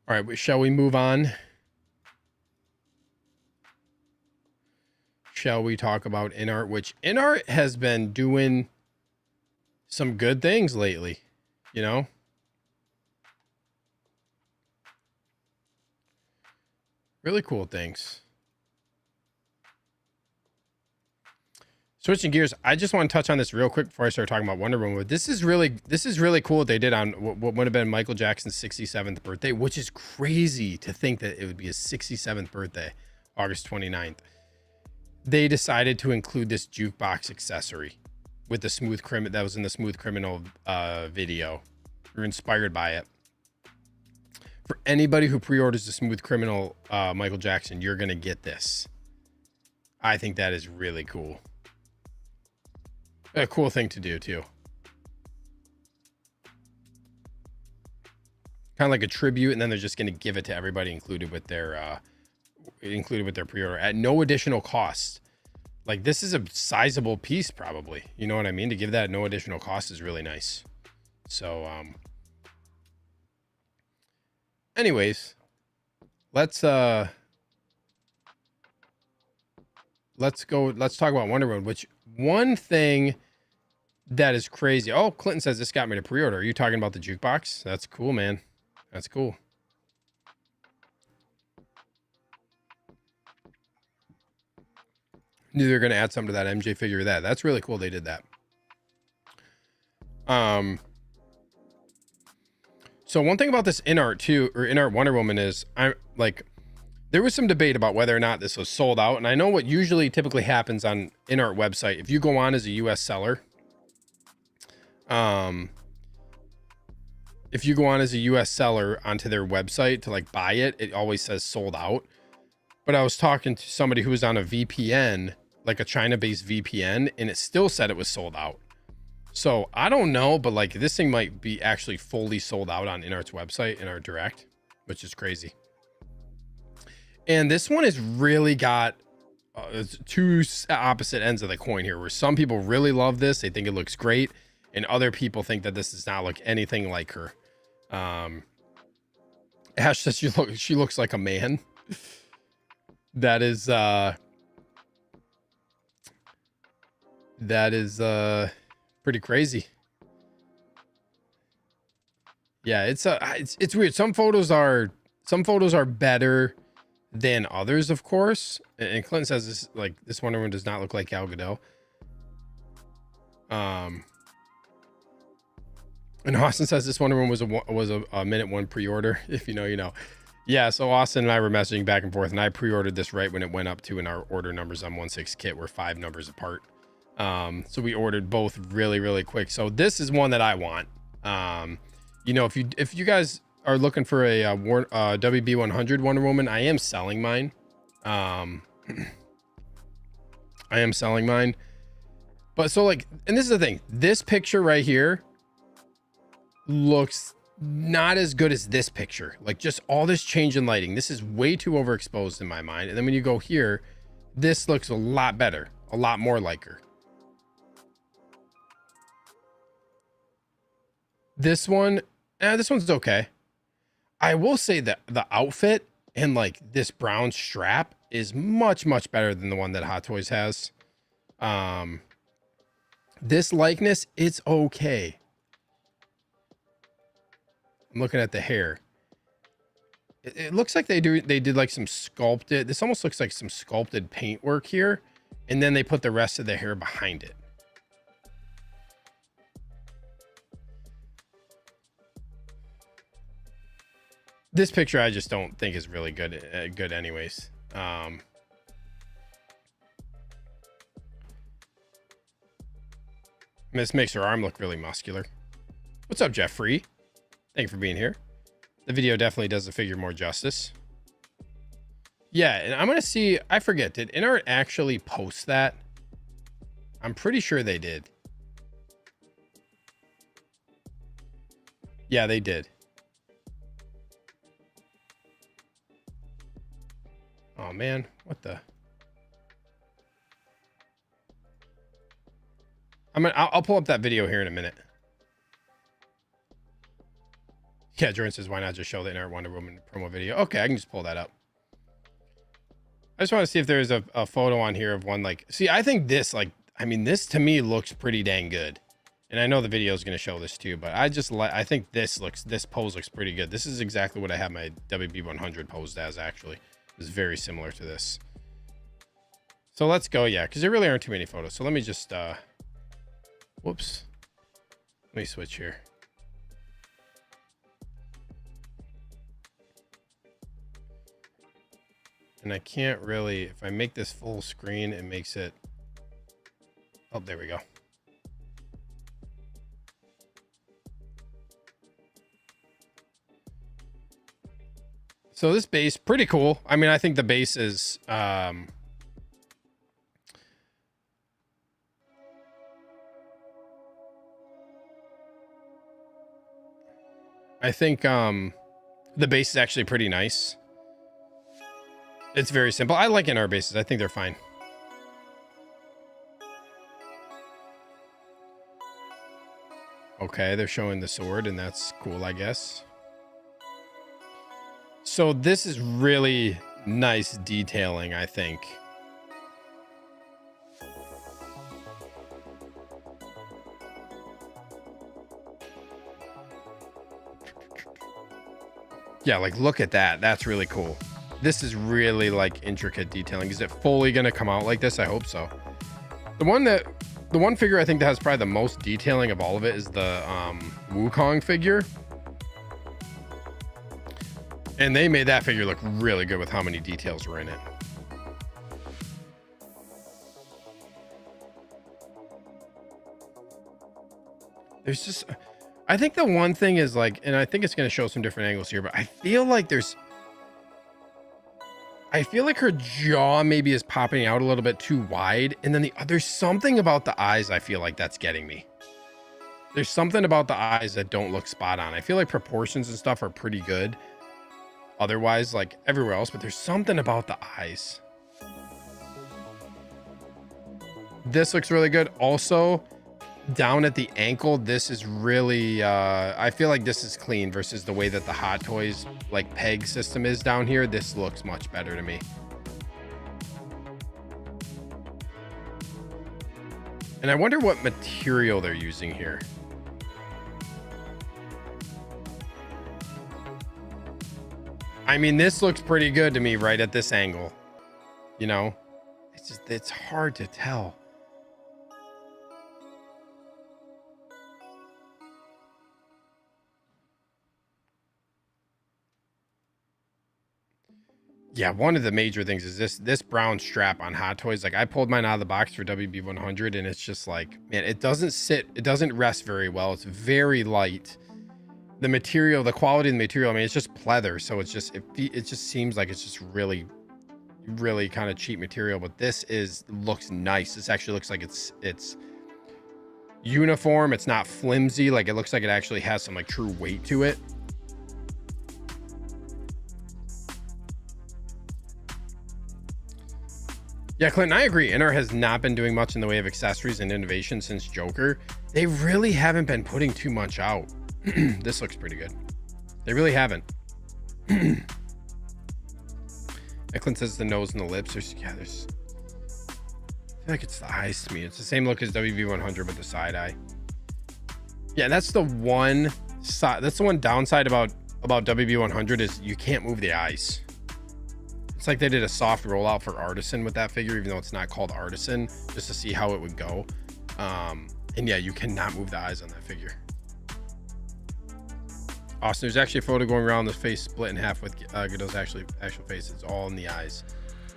All right, shall we move on? Shall we talk about INART, which INART has been doing some good things lately, really cool things. Switching gears, I just want to touch on this real quick before I start talking about Wonder Woman. This is really cool what they did on what would have been Michael Jackson's 67th birthday, which is crazy to think that it would be his 67th birthday, August 29th. They decided to include this jukebox accessory with the Smooth Criminal that was in the Smooth Criminal video. We're inspired by it. For anybody who pre-orders the Smooth Criminal Michael Jackson, you're gonna get this. I think that is really cool. A cool thing to do too. Kind of like a tribute, and then they're just gonna give it to everybody included with their pre-order at no additional cost. Like this is a sizable piece, probably. You know what I mean? To give that at no additional cost is really nice. So, anyways, let's talk about Wonder Woman, which one thing that is crazy. Oh, Clinton says this got me to pre-order. Are you talking about the jukebox? That's cool, man. That's cool. Knew they were going to add something to that MJ figure. That's really cool. They did that. So one thing about this INART too, or INART Wonder Woman is there was some debate about whether or not this was sold out. And I know what typically happens on INART website. If you go on as a US seller, if you go on as a US seller onto their website to buy it, it always says sold out. But I was talking to somebody who was on a VPN, like a China-based VPN, and it still said it was sold out. So I don't know, but this thing might be actually fully sold out on INART's website, INART Direct, which is crazy. And this one has really got two opposite ends of the coin here, where some people really love this. They think it looks great. And other people think that this does not look anything like her. Ash says she looks like a man. That is pretty crazy. Yeah, it's weird. Some photos are better than others, of course. And Clinton says this Wonder Woman does not look like Gal Gadot. And Austin says this Wonder Woman was a minute one pre-order. If you know, you know. Yeah, so Austin and I were messaging back and forth, and I pre-ordered this right when it went up to, and our order numbers on 1/6 kit were 5 numbers apart. So we ordered both really, really quick. So this is one that I want. You know, if you guys are looking for a WB 100 Wonder Woman, I am selling mine. I am selling mine. But so like, and this is the thing, this picture right here looks not as good as this picture. Like just all this change in lighting, this is way too overexposed in my mind. And then when you go here, this looks a lot better, a lot more like her. This one, this one's okay. I will say that the outfit and like this brown strap is much, much better than the one that Hot Toys has. This likeness, it's okay. I'm looking at the hair. It looks like they did like some sculpted, this almost looks like some sculpted paint work here. And then they put the rest of the hair behind it. This picture I just don't think is really good anyways. This makes her arm look really muscular. What's up, Jeffrey? Thank you for being here. The video definitely does the figure more justice. Yeah, and I'm gonna see, I forget, did INART actually post that? I'm pretty sure they did. Yeah, they did. Oh man, what the? I'll pull up that video here in a minute. Yeah, Jordan says, why not just show the INART Wonder Woman promo video? Okay, I can just pull that up. I just want to see if there's a photo on here of one like, see, I think this, like, I mean, this to me looks pretty dang good. And I know the video is going to show this too, but I think this pose looks pretty good. This is exactly what I have my WB 100 posed as, actually. It's very similar to this. So let's go, yeah, because there really aren't too many photos. So let me just, whoops. Let me switch here. And I can't really, if I make this full screen, it makes it, oh, there we go. So this base, pretty cool. I mean, I think the base is, I think the base is actually pretty nice. It's very simple. I like INART bases. I think they're fine. Okay, they're showing the sword, and that's cool, I guess. So this is really nice detailing, I think. Yeah, like look at that. That's really cool. This is really like intricate detailing. Is it fully gonna come out like this? I hope so. The one figure I think that has probably the most detailing of all of it is the Wukong figure. And they made that figure look really good with how many details were in it. There's just, I think the one thing is like, and I think it's going to show some different angles here, but I feel like her jaw maybe is popping out a little bit too wide. And then there's something about the eyes I feel like that's getting me. There's something about the eyes that don't look spot on. I feel like proportions and stuff are pretty good. Otherwise, like everywhere else, but there's something about the eyes. This looks really good. Also, down at the ankle, this is really, I feel like this is clean versus the way that the Hot Toys like peg system is down here. This looks much better to me. And I wonder what material they're using here. I mean, this looks pretty good to me right at this angle. You know, it's hard to tell. yeah, one of the major things is this brown strap on Hot Toys. Like I pulled mine out of the box for WB100 and it's just like, man, it doesn't rest very well. It's very light. The material, the quality of the material, I mean, it's just pleather. So it's just, it just seems like it's just really kind of cheap material, but this looks nice. This actually looks like it's uniform. It's not flimsy. Like it looks like it actually has some like true weight to it. Yeah, Clinton, I agree. INART has not been doing much in the way of accessories and innovation since Joker. They really haven't been putting too much out. This looks pretty good. They really haven't. Clint says the nose and the lips. I feel like it's the eyes to me. It's the same look as WB100 with the side eye. Yeah, that's the one side. That's the one downside about WB100 is you can't move the eyes. It's like they did a soft rollout for Artisan with that figure, even though it's not called Artisan, just to see how it would go. And yeah, you cannot move the eyes on that figure. Austin, there's actually a photo going around the face split in half with Godot's actual face. It's all in the eyes.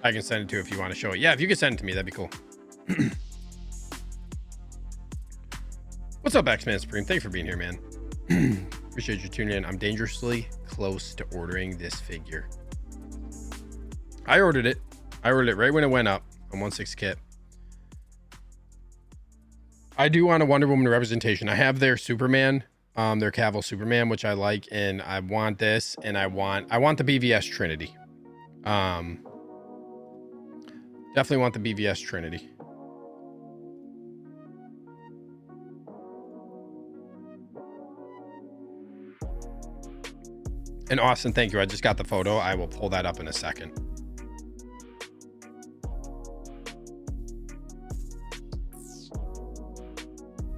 I can send it to you if you want to show it. Yeah, if you could send it to me, that'd be cool. What's up, X-Man Supreme? Thanks for being here, man. Appreciate you tuning in. I'm dangerously close to ordering this figure. I ordered it right when it went up on 1/6 kit. I do want a Wonder Woman representation. I have their Superman, their Cavill Superman, which I like, and I want this, and I want the BVS Trinity. Definitely want the BVS Trinity. And Austin, thank you. I just got the photo. I will pull that up in a second.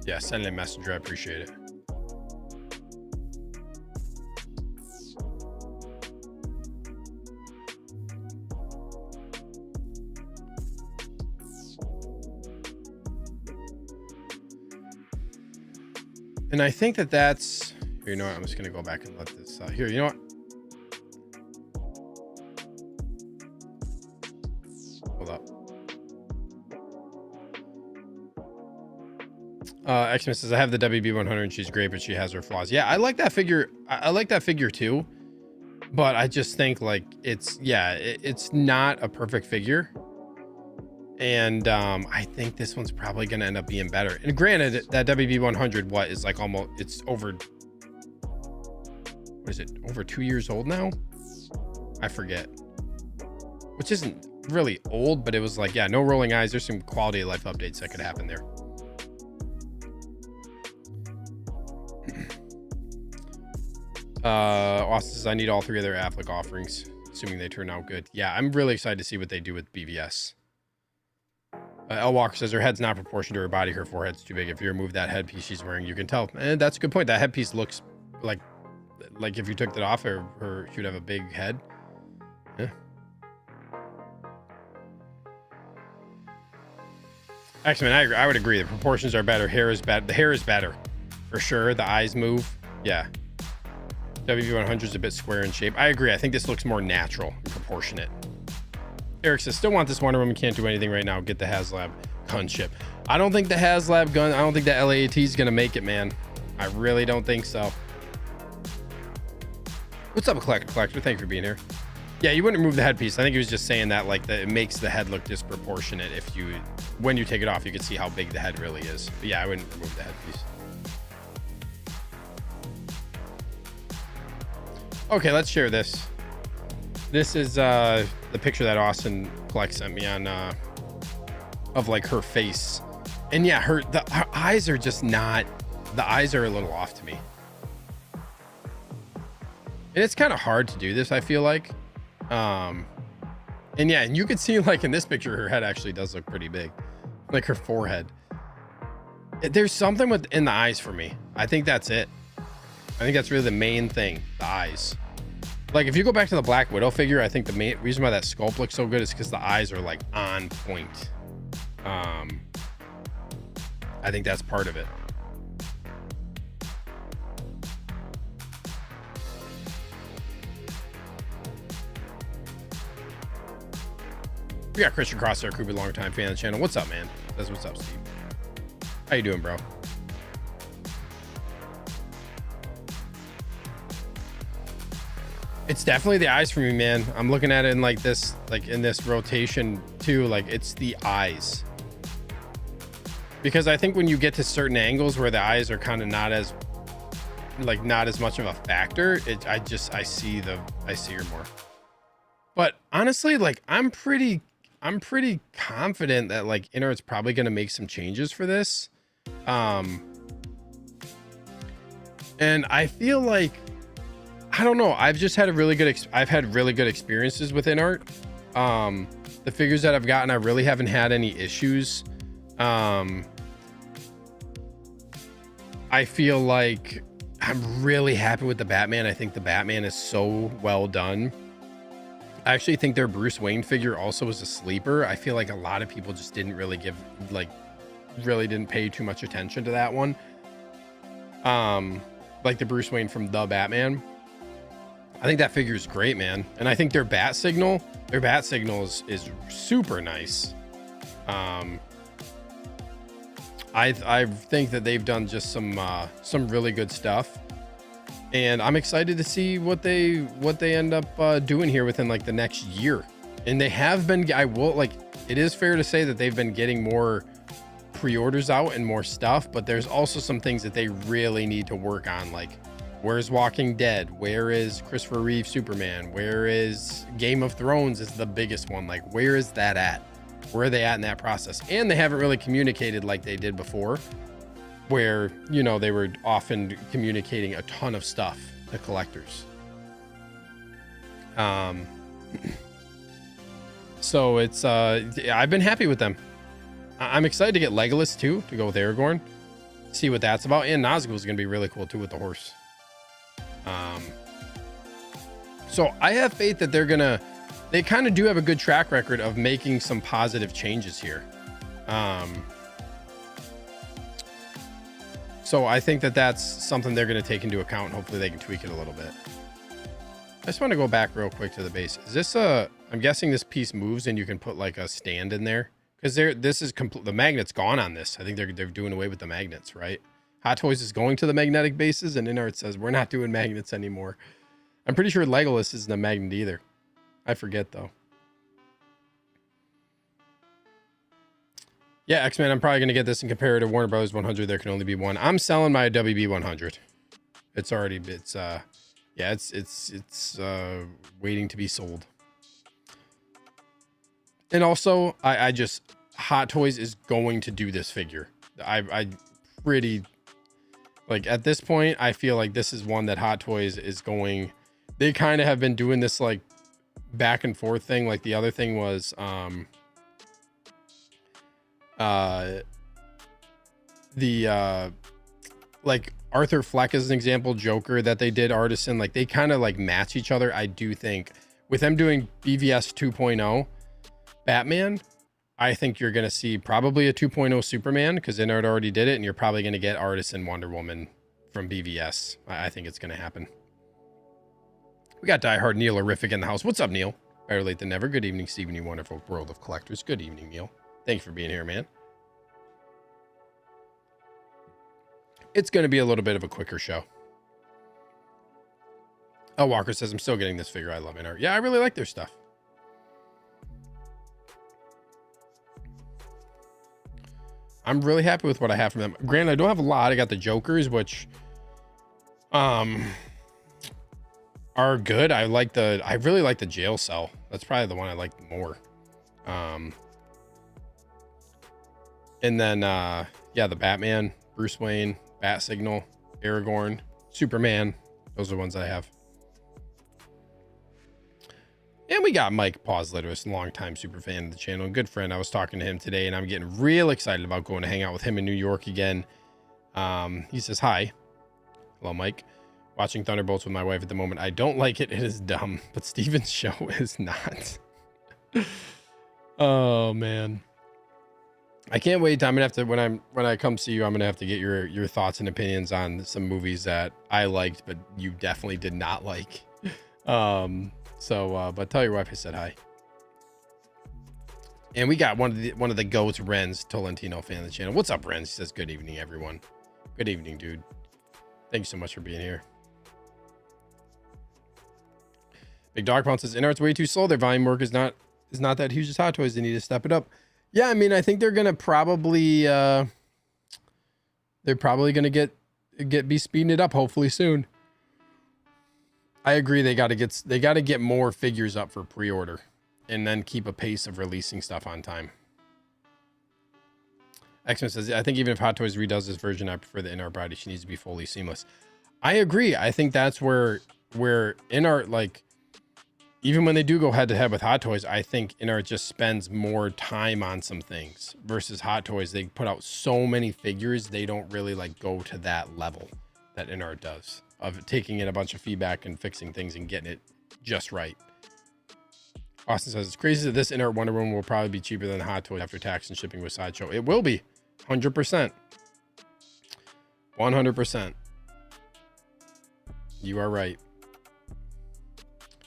Yeah, send it in Messenger. I appreciate it. And I think that's, you know what, I'm just going to go back and let this here. You know what? Hold up. X-Men says, I have the WB100 and she's great, but she has her flaws. Yeah, I like that figure. I like that figure too. But I just think like it's not a perfect figure. And I think this one's probably going to end up being better. And granted, that WB100 is like almost, it's over, what is it, over 2 years old now? I forget. Which isn't really old, but it was like, yeah, no rolling eyes. There's some quality of life updates that could happen there. Austin says, I need all 3 of their Affleck offerings, assuming they turn out good. Yeah, I'm really excited to see what they do with BVS. L Walker says her head's not proportioned to her body. Her forehead's too big. If you remove that headpiece she's wearing, you can tell. And that's a good point. That headpiece looks like if you took that off, her she would have a big head. Yeah. Actually, man, I would agree. The proportions are better. Hair is bad. The hair is better for sure. The eyes move. Yeah. WB100 is a bit square in shape. I agree. I think this looks more natural and proportionate. Eric says, still want this Wonder Woman, can't do anything right now. Get the HasLab gun ship. I don't think the HasLab gun, I don't think the LAAT is going to make it, man. I really don't think so. What's up, Collector? Thank you for being here. Yeah, you wouldn't remove the headpiece. I think he was just saying that like it makes the head look disproportionate. If you, when you take it off, you can see how big the head really is. But yeah, I wouldn't remove the headpiece. Okay, let's share this. This is the picture that Austin Plex sent me on of like her face. And yeah, her eyes are just not, the eyes are a little off to me. And it's kind of hard to do this, I feel like. And yeah, and you can see like in this picture, her head actually does look pretty big. Like her forehead. There's something in the eyes for me. I think that's it. I think that's really the main thing, the eyes. Like if you go back to the Black Widow figure, I think the main reason why that sculpt looks so good is because the eyes are like on point. I think that's part of it. We got Christian Crosshair Crew, longtime fan of the channel. What's up, man? That's what's up, Steve. How you doing, bro? It's definitely the eyes for me, man. I'm looking at it in like this, like in this rotation too. Like it's the eyes, because I think when you get to certain angles where the eyes are kind of not as much of a factor, I see her more. But honestly, like I'm pretty confident that like INART's probably going to make some changes for this. And I feel like, I don't know, I've just had I've had really good experiences with INART. The figures that I've gotten, I really haven't had any issues. I feel like I'm really happy with the Batman. I think the Batman is so well done. I actually think their Bruce Wayne figure also is a sleeper. I feel like a lot of people just didn't really really didn't pay too much attention to that one. Like the Bruce Wayne from the Batman. I think that figure is great, man. And I think their bat signal is super nice. I think that they've done just some really good stuff, and I'm excited to see what they end up doing here within like the next year. And they have been, it is fair to say that they've been getting more pre-orders out and more stuff, but there's also some things that they really need to work on, like where's Walking Dead, where is Christopher Reeve Superman, where is Game of Thrones is the biggest one, like where is that at? Where are they at in that process? And they haven't really communicated like they did before, where, you know, they were often communicating a ton of stuff to collectors. So it's, I've been happy with them. I'm excited to get Legolas too, to go with Aragorn, see what that's about. And Nazgul is going to be really cool too with the horse. So I have faith that they kind of do have a good track record of making some positive changes here. So I think that that's something they're going to take into account. Hopefully they can tweak it a little bit. I just want to go back real quick to the base. Is this I'm guessing this piece moves and you can put like a stand in there, because this is complete. The magnet's gone on this. I think they're doing away with the magnets, right? Hot Toys is going to the magnetic bases, and INART says we're not doing magnets anymore. I'm pretty sure Legolas isn't a magnet either. I forget though. Yeah, X-Men, I'm probably going to get this and compare it to Warner Brothers 100. There can only be one. I'm selling my WB 100. It's waiting to be sold. And also, I just, Hot Toys is going to do this figure. I pretty, like at this point, I feel like this is one that Hot Toys is going, they kind of have been doing this like back and forth thing. Like the other thing was, like Arthur Fleck as an example, Joker that they did, Artisan, like they kind of like match each other. I do think with them doing BVS 2.0 Batman, I think you're going to see probably a 2.0 Superman, because INART already did it, and you're probably going to get Artisan Wonder Woman from BVS. I think it's going to happen. We got diehard Neil Horrific in the house. What's up, Neil? Better late than never. Good evening, Stephen, you wonderful world of collectors. Good evening, Neil. Thank you for being here, man. It's going to be a little bit of a quicker show. Oh, Walker says, I'm still getting this figure. I love INART. Yeah, I really like their stuff. I'm really happy with what I have from them. Granted, I don't have a lot. I got the Jokers, which are good. I really like the jail cell. That's probably the one I like more. And then yeah, the Batman, Bruce Wayne, Bat Signal, Aragorn, Superman. Those are the ones I have. And we got Mike Pausletterist, a longtime super fan of the channel, a good friend. I was talking to him today, and I'm getting real excited about going to hang out with him in New York again. He says, hi. Hello, Mike. Watching Thunderbolts with my wife at the moment. I don't like it. It is dumb, but Steven's show is not. Oh, man. I can't wait. I'm gonna have to, when I come see you, I'm gonna have to get your thoughts and opinions on some movies that I liked, but you definitely did not like. But tell your wife I said hi. And we got one of the goats, Renz, Tolentino fan of the channel. What's up, Renz? He says, good evening, everyone. Good evening, dude. Thank you so much for being here. Big Dog Pound says, INART's way too slow. Their volume work is not that huge as Hot Toys. They need to step it up. Yeah, I mean, I think they're gonna probably be speeding it up hopefully soon. I agree. They got to get more figures up for pre-order, and then keep a pace of releasing stuff on time. X-Men says, I think even if Hot Toys redoes this version, I prefer the INART body. She needs to be fully seamless. I agree. I think that's where INART, like, even when they do go head to head with Hot Toys, I think INART just spends more time on some things versus Hot Toys. They put out so many figures, they don't really like go to that level that INART does of taking in a bunch of feedback and fixing things and getting it just right. Austin says, it's crazy that this INART Wonder Woman will probably be cheaper than Hot Toys after tax and shipping with Sideshow. It will be 100%. 100%. You are right.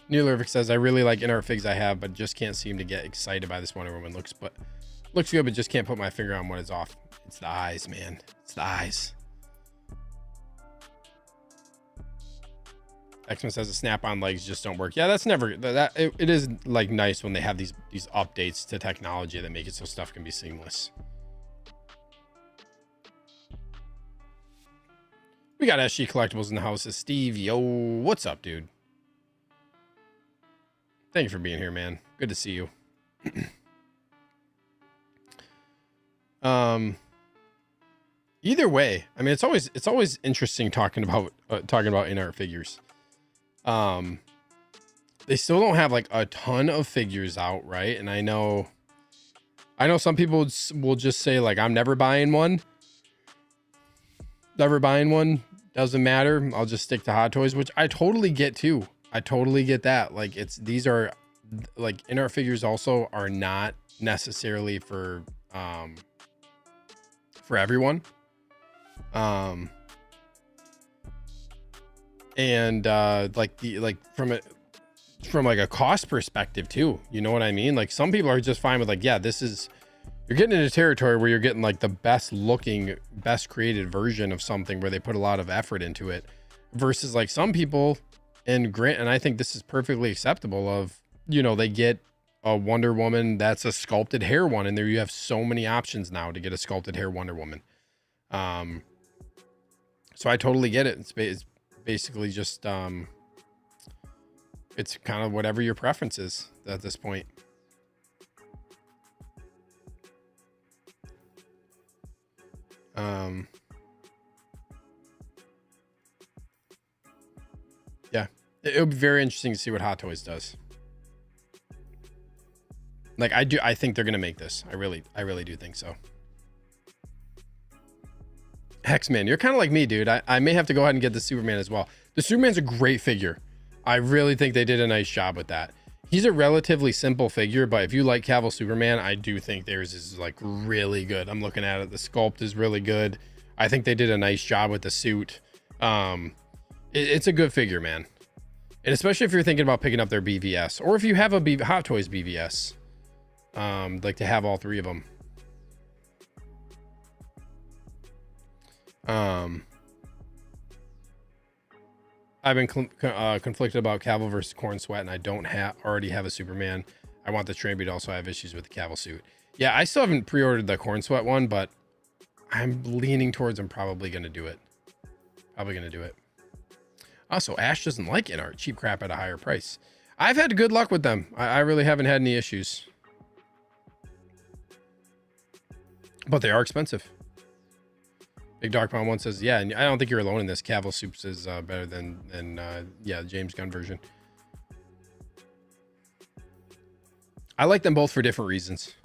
Neil Irvik says, I really like INART figs I have, but just can't seem to get excited by this Wonder Woman. Looks good, but just can't put my finger on what is off. It's the eyes, man. It's the eyes. X-Men says the snap-on legs just don't work. Yeah, that's never it is like nice when they have these updates to technology that make it so stuff can be seamless. We got SG Collectibles in the house. Steve, yo, what's up, dude? Thank you for being here, man. Good to see you. Either way, I mean, it's always interesting talking about INART figures. They still don't have like a ton of figures out, right? And I know some people will just say like, I'm never buying one. Never buying one. Doesn't matter. I'll just stick to Hot Toys, which I totally get too. I totally get that. Like these are like INART figures also are not necessarily for everyone. From like a cost perspective too, you know what I mean? Like some people are just fine with like, yeah, you're getting into territory where you're getting like the best looking, best created version of something where they put a lot of effort into it, versus like some people, and I think this is perfectly acceptable, of, you know, they get a Wonder Woman that's a sculpted hair one, and there you have so many options now to get a sculpted hair Wonder Woman. So I totally get it. It's basically just it's kind of whatever your preference is at this point. Yeah, it'll be very interesting to see what Hot Toys does. Like I think they're gonna make this. I really do think so. Hexman, you're kind of like me, dude. I may have to go ahead and get the Superman as well. The Superman's a great figure. I really think they did a nice job with that. He's a relatively simple figure, but if you like Cavill Superman, I do think theirs is like really good. I'm looking at it. The sculpt is really good. I think they did a nice job with the suit. It's a good figure, man. And especially if you're thinking about picking up their BVS, or if you have a Hot Toys BVS, like to have all three of them. I've been conflicted about Cavill versus Corn Sweat, and I don't already have a Superman. I want the train, but also I have issues with the Cavill suit. Yeah, I still haven't pre-ordered the Corn Sweat one, but I'm leaning towards I'm probably going to do it. Also, Ash doesn't like INART. Cheap crap at a higher price. I've had good luck with them. I really haven't had any issues. But they are expensive. Big Dark Pound 1 says, yeah, and I don't think you're alone in this. Cavill Soups is better than the James Gunn version. I like them both for different reasons.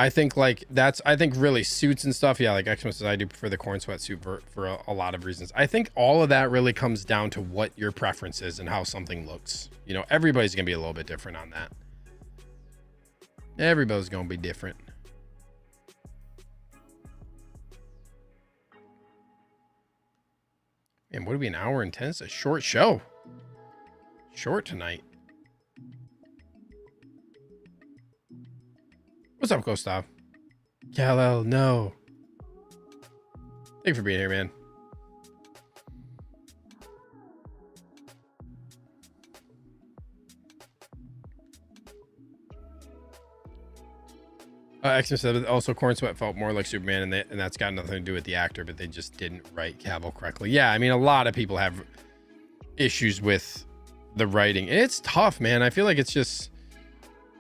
I think really suits and stuff. Yeah, like Xmas says, I do prefer the Corn Sweat suit for a lot of reasons. I think all of that really comes down to what your preference is and how something looks. You know, everybody's going to be a little bit different on that. Everybody's going to be different. And would it be an hour and 10? It's a short show. Short tonight. What's up, Gustav? Kal-El, no. Thank you for being here, man. Xmas said also Corn Sweat felt more like Superman, and that's got nothing to do with the actor, but they just didn't write Cavill correctly. Yeah, I mean, a lot of people have issues with the writing, and it's tough, man. I feel like it's just,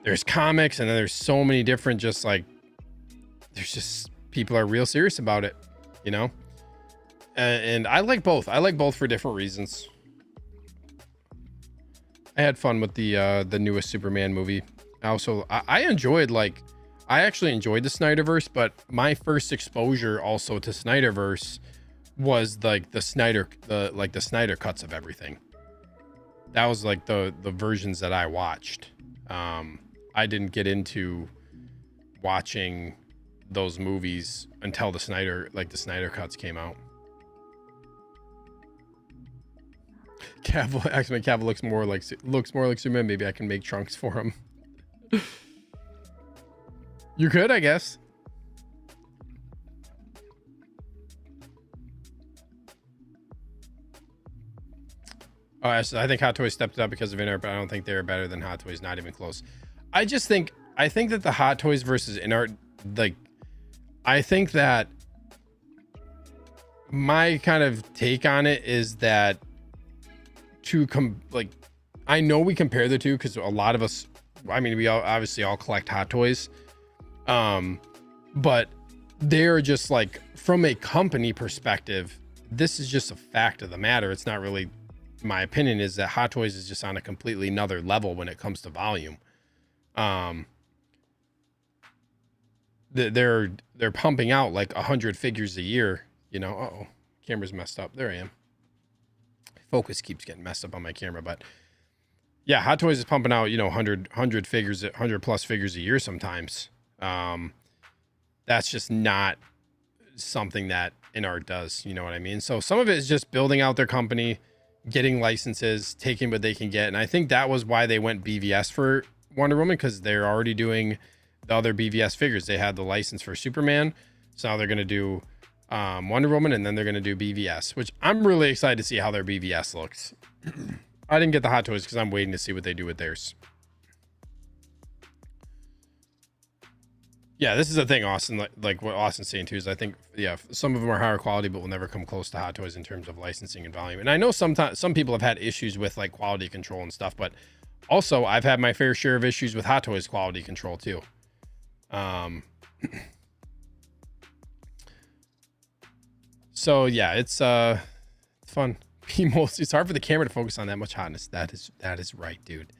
there's comics, and then there's so many different, just like, there's just, people are real serious about it, you know? And I like both. I like both for different reasons. I had fun with the newest Superman movie. Also, I enjoyed, like, I actually enjoyed the Snyderverse, but my first exposure also to Snyderverse was like the Snyder cuts of everything. That was like the versions that I watched. I didn't get into watching those movies until the Snyder cuts came out. Cavill looks more like Superman. Maybe I can make trunks for him. You could, I guess. I think Hot Toys stepped it up because of INART, but I don't think they're better than Hot Toys. Not even close. I think that the Hot Toys versus INART, like, I think that my kind of take on it is that I know we compare the two because a lot of us, I mean, we obviously all collect Hot Toys. But they're just like, from a company perspective, this is just a fact of the matter. It's not really, my opinion is that Hot Toys is just on a completely another level when it comes to volume. They're pumping out like 100 figures a year, you know. Uh-oh, camera's messed up. There I am. Focus keeps getting messed up on my camera, but yeah, Hot Toys is pumping out, you know, 100 plus figures a year sometimes. That's just not something that INART does, you know what I mean? So some of it is just building out their company, getting licenses, taking what they can get. And I think that was why they went BVS for Wonder Woman, because they're already doing the other BVS figures. They had the license for Superman, so now they're going to do Wonder Woman, and then they're going to do BVS, which I'm really excited to see how their BVS looks. I didn't get the Hot Toys because I'm waiting to see what they do with theirs. Yeah, this is the thing, Austin. Like what Austin's saying too is, I think, yeah, some of them are higher quality, but will never come close to Hot Toys in terms of licensing and volume. And I know sometimes some people have had issues with like quality control and stuff, but also I've had my fair share of issues with Hot Toys quality control too. So yeah, it's fun. It's hard for the camera to focus on that much hotness. That is right, dude.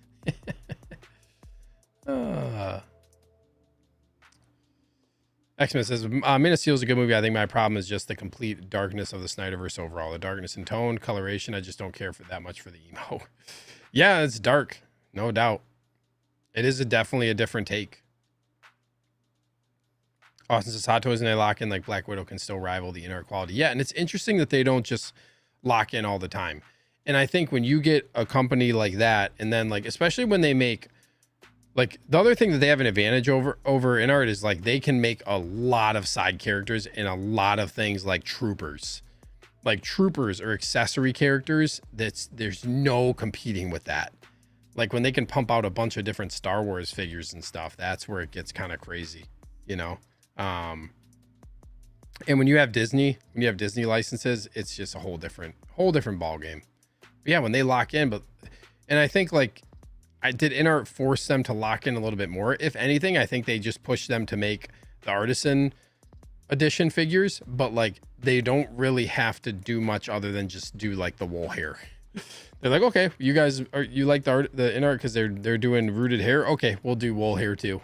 X-Men says, Man of Steel is a good movie. I think my problem is just the complete darkness of the Snyderverse overall. The darkness in tone, coloration. I just don't care for that much for the emo. Yeah, it's dark. No doubt. It is definitely a different take. Austin says, Hot Toys and they lock in like Black Widow can still rival the INART quality. Yeah, and it's interesting that they don't just lock in all the time. And I think when you get a company like that, and then like, especially when they make, like, the other thing that they have an advantage over INART is like they can make a lot of side characters and a lot of things like troopers. Like troopers or accessory characters, there's no competing with that. Like when they can pump out a bunch of different Star Wars figures and stuff, that's where it gets kind of crazy, you know? And when you have Disney licenses, it's just a whole different ball game. But yeah, when they lock in, and I think like, did INART force them to lock in a little bit more? If anything, I think they just pushed them to make the Artisan edition figures, but like they don't really have to do much other than just do like the wool hair. They're like, okay, you guys you like the INART because they're doing rooted hair. Okay, we'll do wool hair too,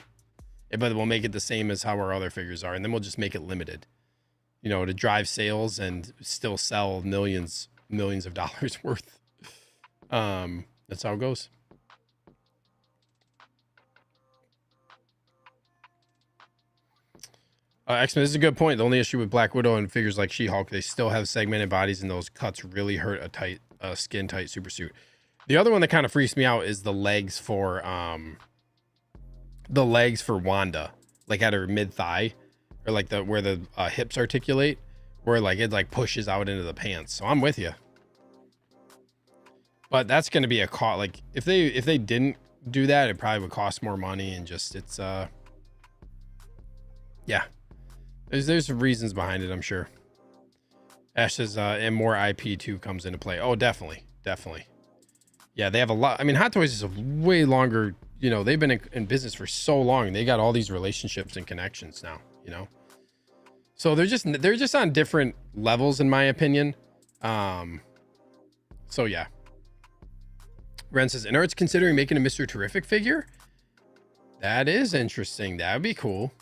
but we'll make it the same as how our other figures are, and then we'll just make it limited, you know, to drive sales and still sell millions of dollars worth. That's how it goes. X-Men, this is a good point. The only issue with Black Widow and figures like She-Hulk, they still have segmented bodies, and those cuts really hurt a tight, skin tight super suit. The other one that kind of freaks me out is the legs for Wanda, like at her mid thigh, or like where the hips articulate, where like it like pushes out into the pants. So I'm with you, but that's going to be a cost. Like if they didn't do that, it probably would cost more money, and just it's yeah. There's reasons behind it, I'm sure. Ash says, and more IP too comes into play. Oh, definitely. Yeah, they have a lot. I mean, Hot Toys is a way longer, you know, they've been in business for so long. They got all these relationships and connections now, you know? So they're just on different levels, in my opinion. So yeah. Ren says, INART's considering making a Mr. Terrific figure? That is interesting. That would be cool.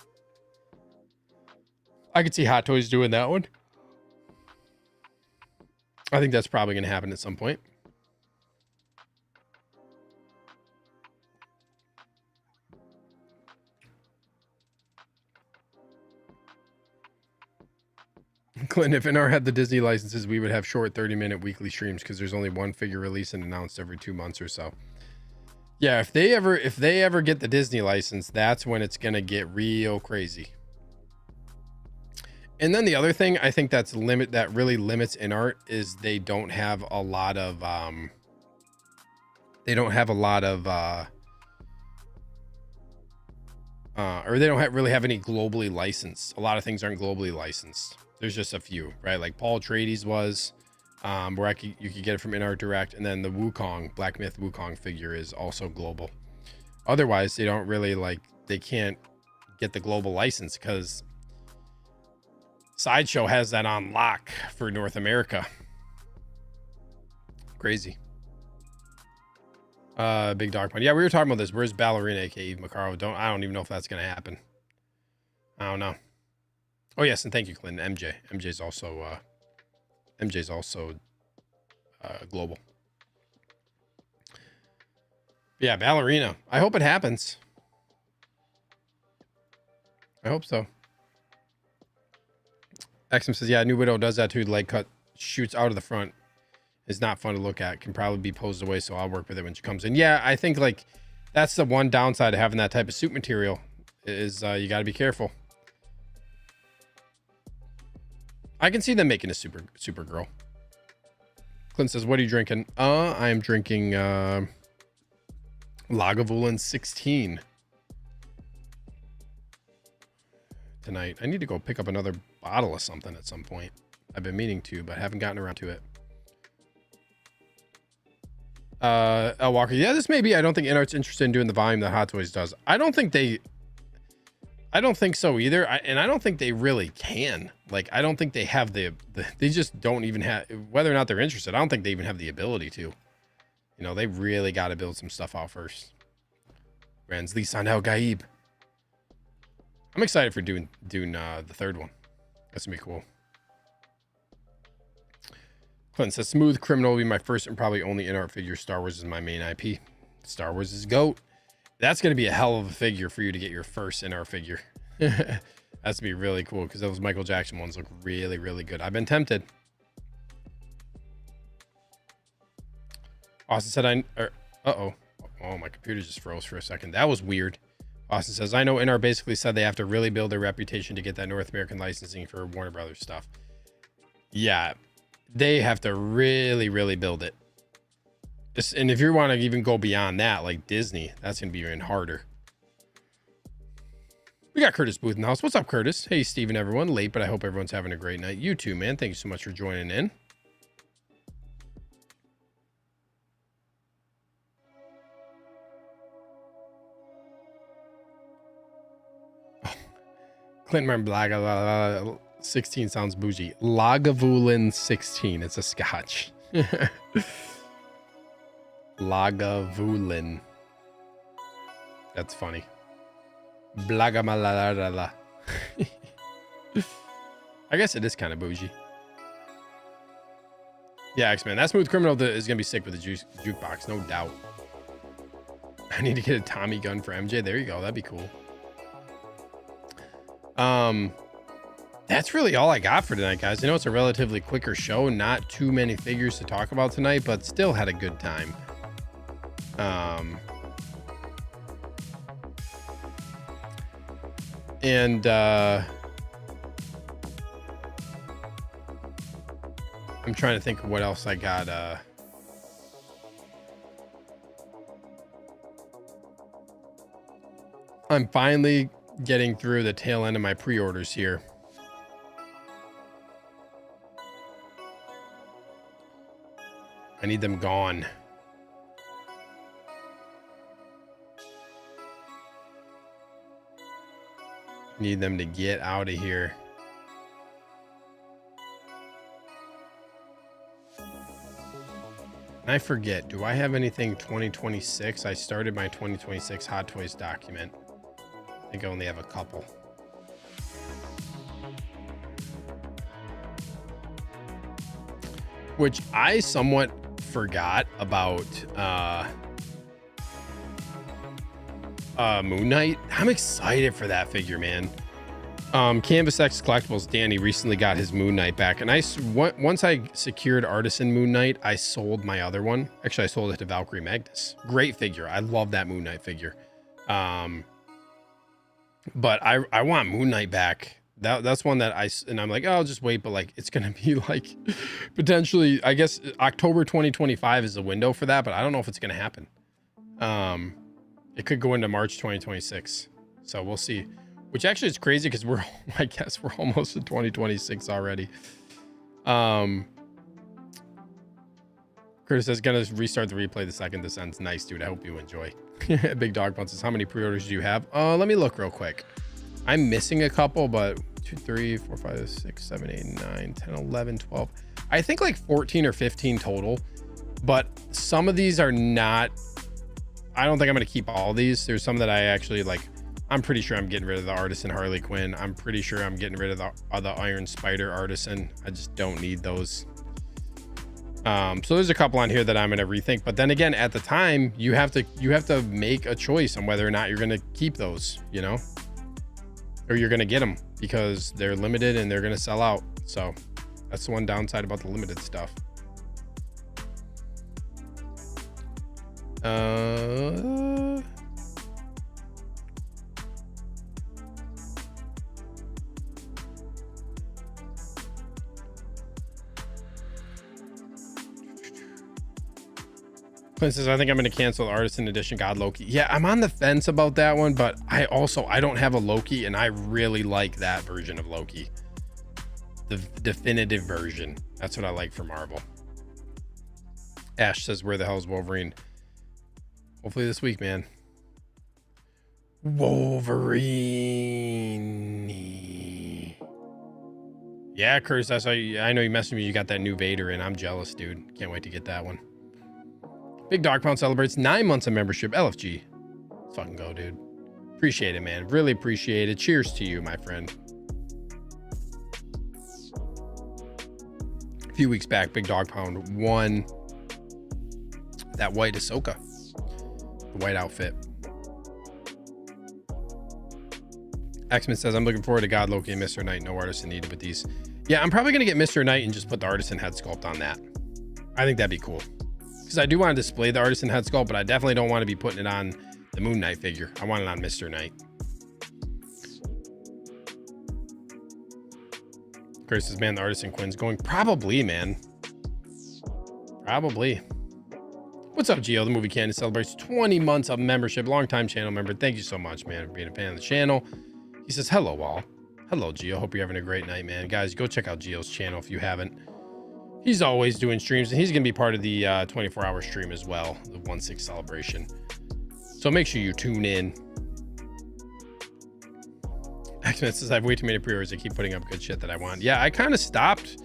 I could see Hot Toys doing that one. I think that's probably going to happen at some point. Clinton, if NR had the Disney licenses, we would have short 30-minute weekly streams because there's only one figure released and announced every 2 months or so. Yeah, if they ever get the Disney license, that's when it's going to get real crazy. And then the other thing I think that really limits INART is they don't have a lot of or they don't really have any globally licensed. A lot of things aren't globally licensed. There's just a few, right? Like Paul Atreides was, where you could get it from INART Direct, and then the Wukong Black Myth Wukong figure is also global. Otherwise, they don't really they can't get the global license because Sideshow has that on lock for North America. Crazy. Big Dog Pun. Yeah, we were talking about this. Where's Ballerina, aka Eve Macaro? I don't even know if that's gonna happen. I don't know. Oh yes, and thank you, Clinton. MJ's also global. Yeah, Ballerina. I hope it happens. I hope so. Exum says, yeah, New Widow does that too. The leg cut shoots out of the front. Is not fun to look at. Can probably be posed away, so I'll work with it when she comes in. Yeah, I think that's the one downside of having that type of suit material is you got to be careful. I can see them making a super girl. Clint says, what are you drinking? I am drinking Lagavulin 16 tonight. I need to go pick up another bottle of something at some point. I've been meaning to, but haven't gotten around to it. L Walker, yeah, this may be. I don't think INART's interested in doing the volume that Hot Toys does. I don't think so either. And I don't think they really can. I don't think they have they just don't even have, whether or not they're interested, I don't think they even have the ability to. You know, they really got to build some stuff out first. Rans Lisan El Gaib. I'm excited for doing the third one. That's gonna be cool. Clinton says, Smooth Criminal will be my first and probably only INART figure. Star Wars is my main IP. Star Wars is GOAT. That's going to be a hell of a figure for you to get your first INART figure. That's going to be really cool because those Michael Jackson ones look really, really good. I've been tempted. Austin said, uh-oh. Oh, my computer just froze for a second. That was weird. Austin says, I know INART basically said they have to really build their reputation to get that North American licensing for Warner Brothers stuff. Yeah. They have to really, really build it. And if you want to even go beyond that, like Disney, that's going to be even harder. We got Curtis Booth in the house. What's up, Curtis? Hey, Steven, everyone. Late, but I hope everyone's having a great night. You too, man. Thank you so much for joining in. Oh. Clinton Blaga 16 sounds bougie. Lagavulin 16. It's a scotch. Lagavulin. That's funny. Blagamalarala. I guess it is kind of bougie. Yeah, X-Men. That Smooth Criminal is going to be sick with the jukebox, no doubt. I need to get a Tommy gun for MJ. There you go. That'd be cool. That's really all I got for tonight, guys. I know it's a relatively quicker show, not too many figures to talk about tonight, but still had a good time. I'm trying to think of what else I got. I'm finally getting through the tail end of my pre-orders here. I need them gone. Need them to get out of here. I forget, do I have anything 2026? I started my 2026 Hot Toys document. I think I only have a couple. Which I somewhat forgot about Moon Knight. I'm excited for that figure, man. Canvas X Collectibles Danny recently got his Moon Knight back, and once I secured Artisan Moon Knight, I sold my other one. Actually, I sold it to Valkyrie Magnus. Great figure. I love that Moon Knight figure. But I want Moon Knight back. That's one that I'm like, oh, I'll just wait, but like it's gonna be like potentially, I guess October 2025 is the window for that, but I don't know if it's gonna happen. It could go into March 2026, so we'll see. Which actually is crazy because I guess we're almost in 2026 already. Curtis says, gonna restart the replay the second this ends. Nice, dude. I hope you enjoy. Big Dog Bun says, how many pre-orders do you have? Let me look real quick. I'm missing a couple, but 2, 3, 4, 5, 6, 7, 8, 9, 10, 11, 12. I think like 14 or 15 total, but some of these are not, I don't think I'm gonna keep all these. There's some that I actually like. I'm pretty sure I'm getting rid of the Artisan Harley Quinn. I'm pretty sure I'm getting rid of the Iron Spider Artisan. I just don't need those. So there's a couple on here that I'm going to rethink. But then again, at the time, you have to make a choice on whether or not you're going to keep those, you know, or you're going to get them because they're limited and they're going to sell out. So that's the one downside about the limited stuff. Says, I think I'm going to cancel the Artisan Edition God Loki. Yeah, I'm on the fence about that one, but I don't have a Loki, and I really like that version of Loki. The definitive version. That's what I like for Marvel. Ash says, where the hell is Wolverine? Hopefully this week, man. Wolverine. Yeah, Curtis, I know you messaged me. You got that new Vader, and I'm jealous, dude. Can't wait to get that one. Big Dog Pound celebrates 9 months of membership. LFG. Let's fucking go, dude. Appreciate it, man. Really appreciate it. Cheers to you, my friend. A few weeks back, Big Dog Pound won that white Ahsoka. The white outfit. X-Men says, I'm looking forward to God, Loki, and Mr. Knight. No Artisan needed with these. Yeah, I'm probably going to get Mr. Knight and just put the Artisan head sculpt on that. I think that'd be cool. Because I do want to display the Artisan head sculpt, but I definitely don't want to be putting it on the Moon Knight figure. I want it on Mr. Knight. Chris says, man, the Artisan Quinn's going. Probably, man. Probably. What's up, Gio? The Movie Candy celebrates 20 months of membership. Longtime channel member. Thank you so much, man, for being a fan of the channel. He says, hello, all. Hello, Gio. Hope you're having a great night, man. Guys, go check out Gio's channel if you haven't. He's always doing streams, and he's going to be part of the 24-hour stream as well, the 1/6 celebration. So make sure you tune in. X-Men says, I have way too many pre-orders. I keep putting up good shit that I want. Yeah, I kind of stopped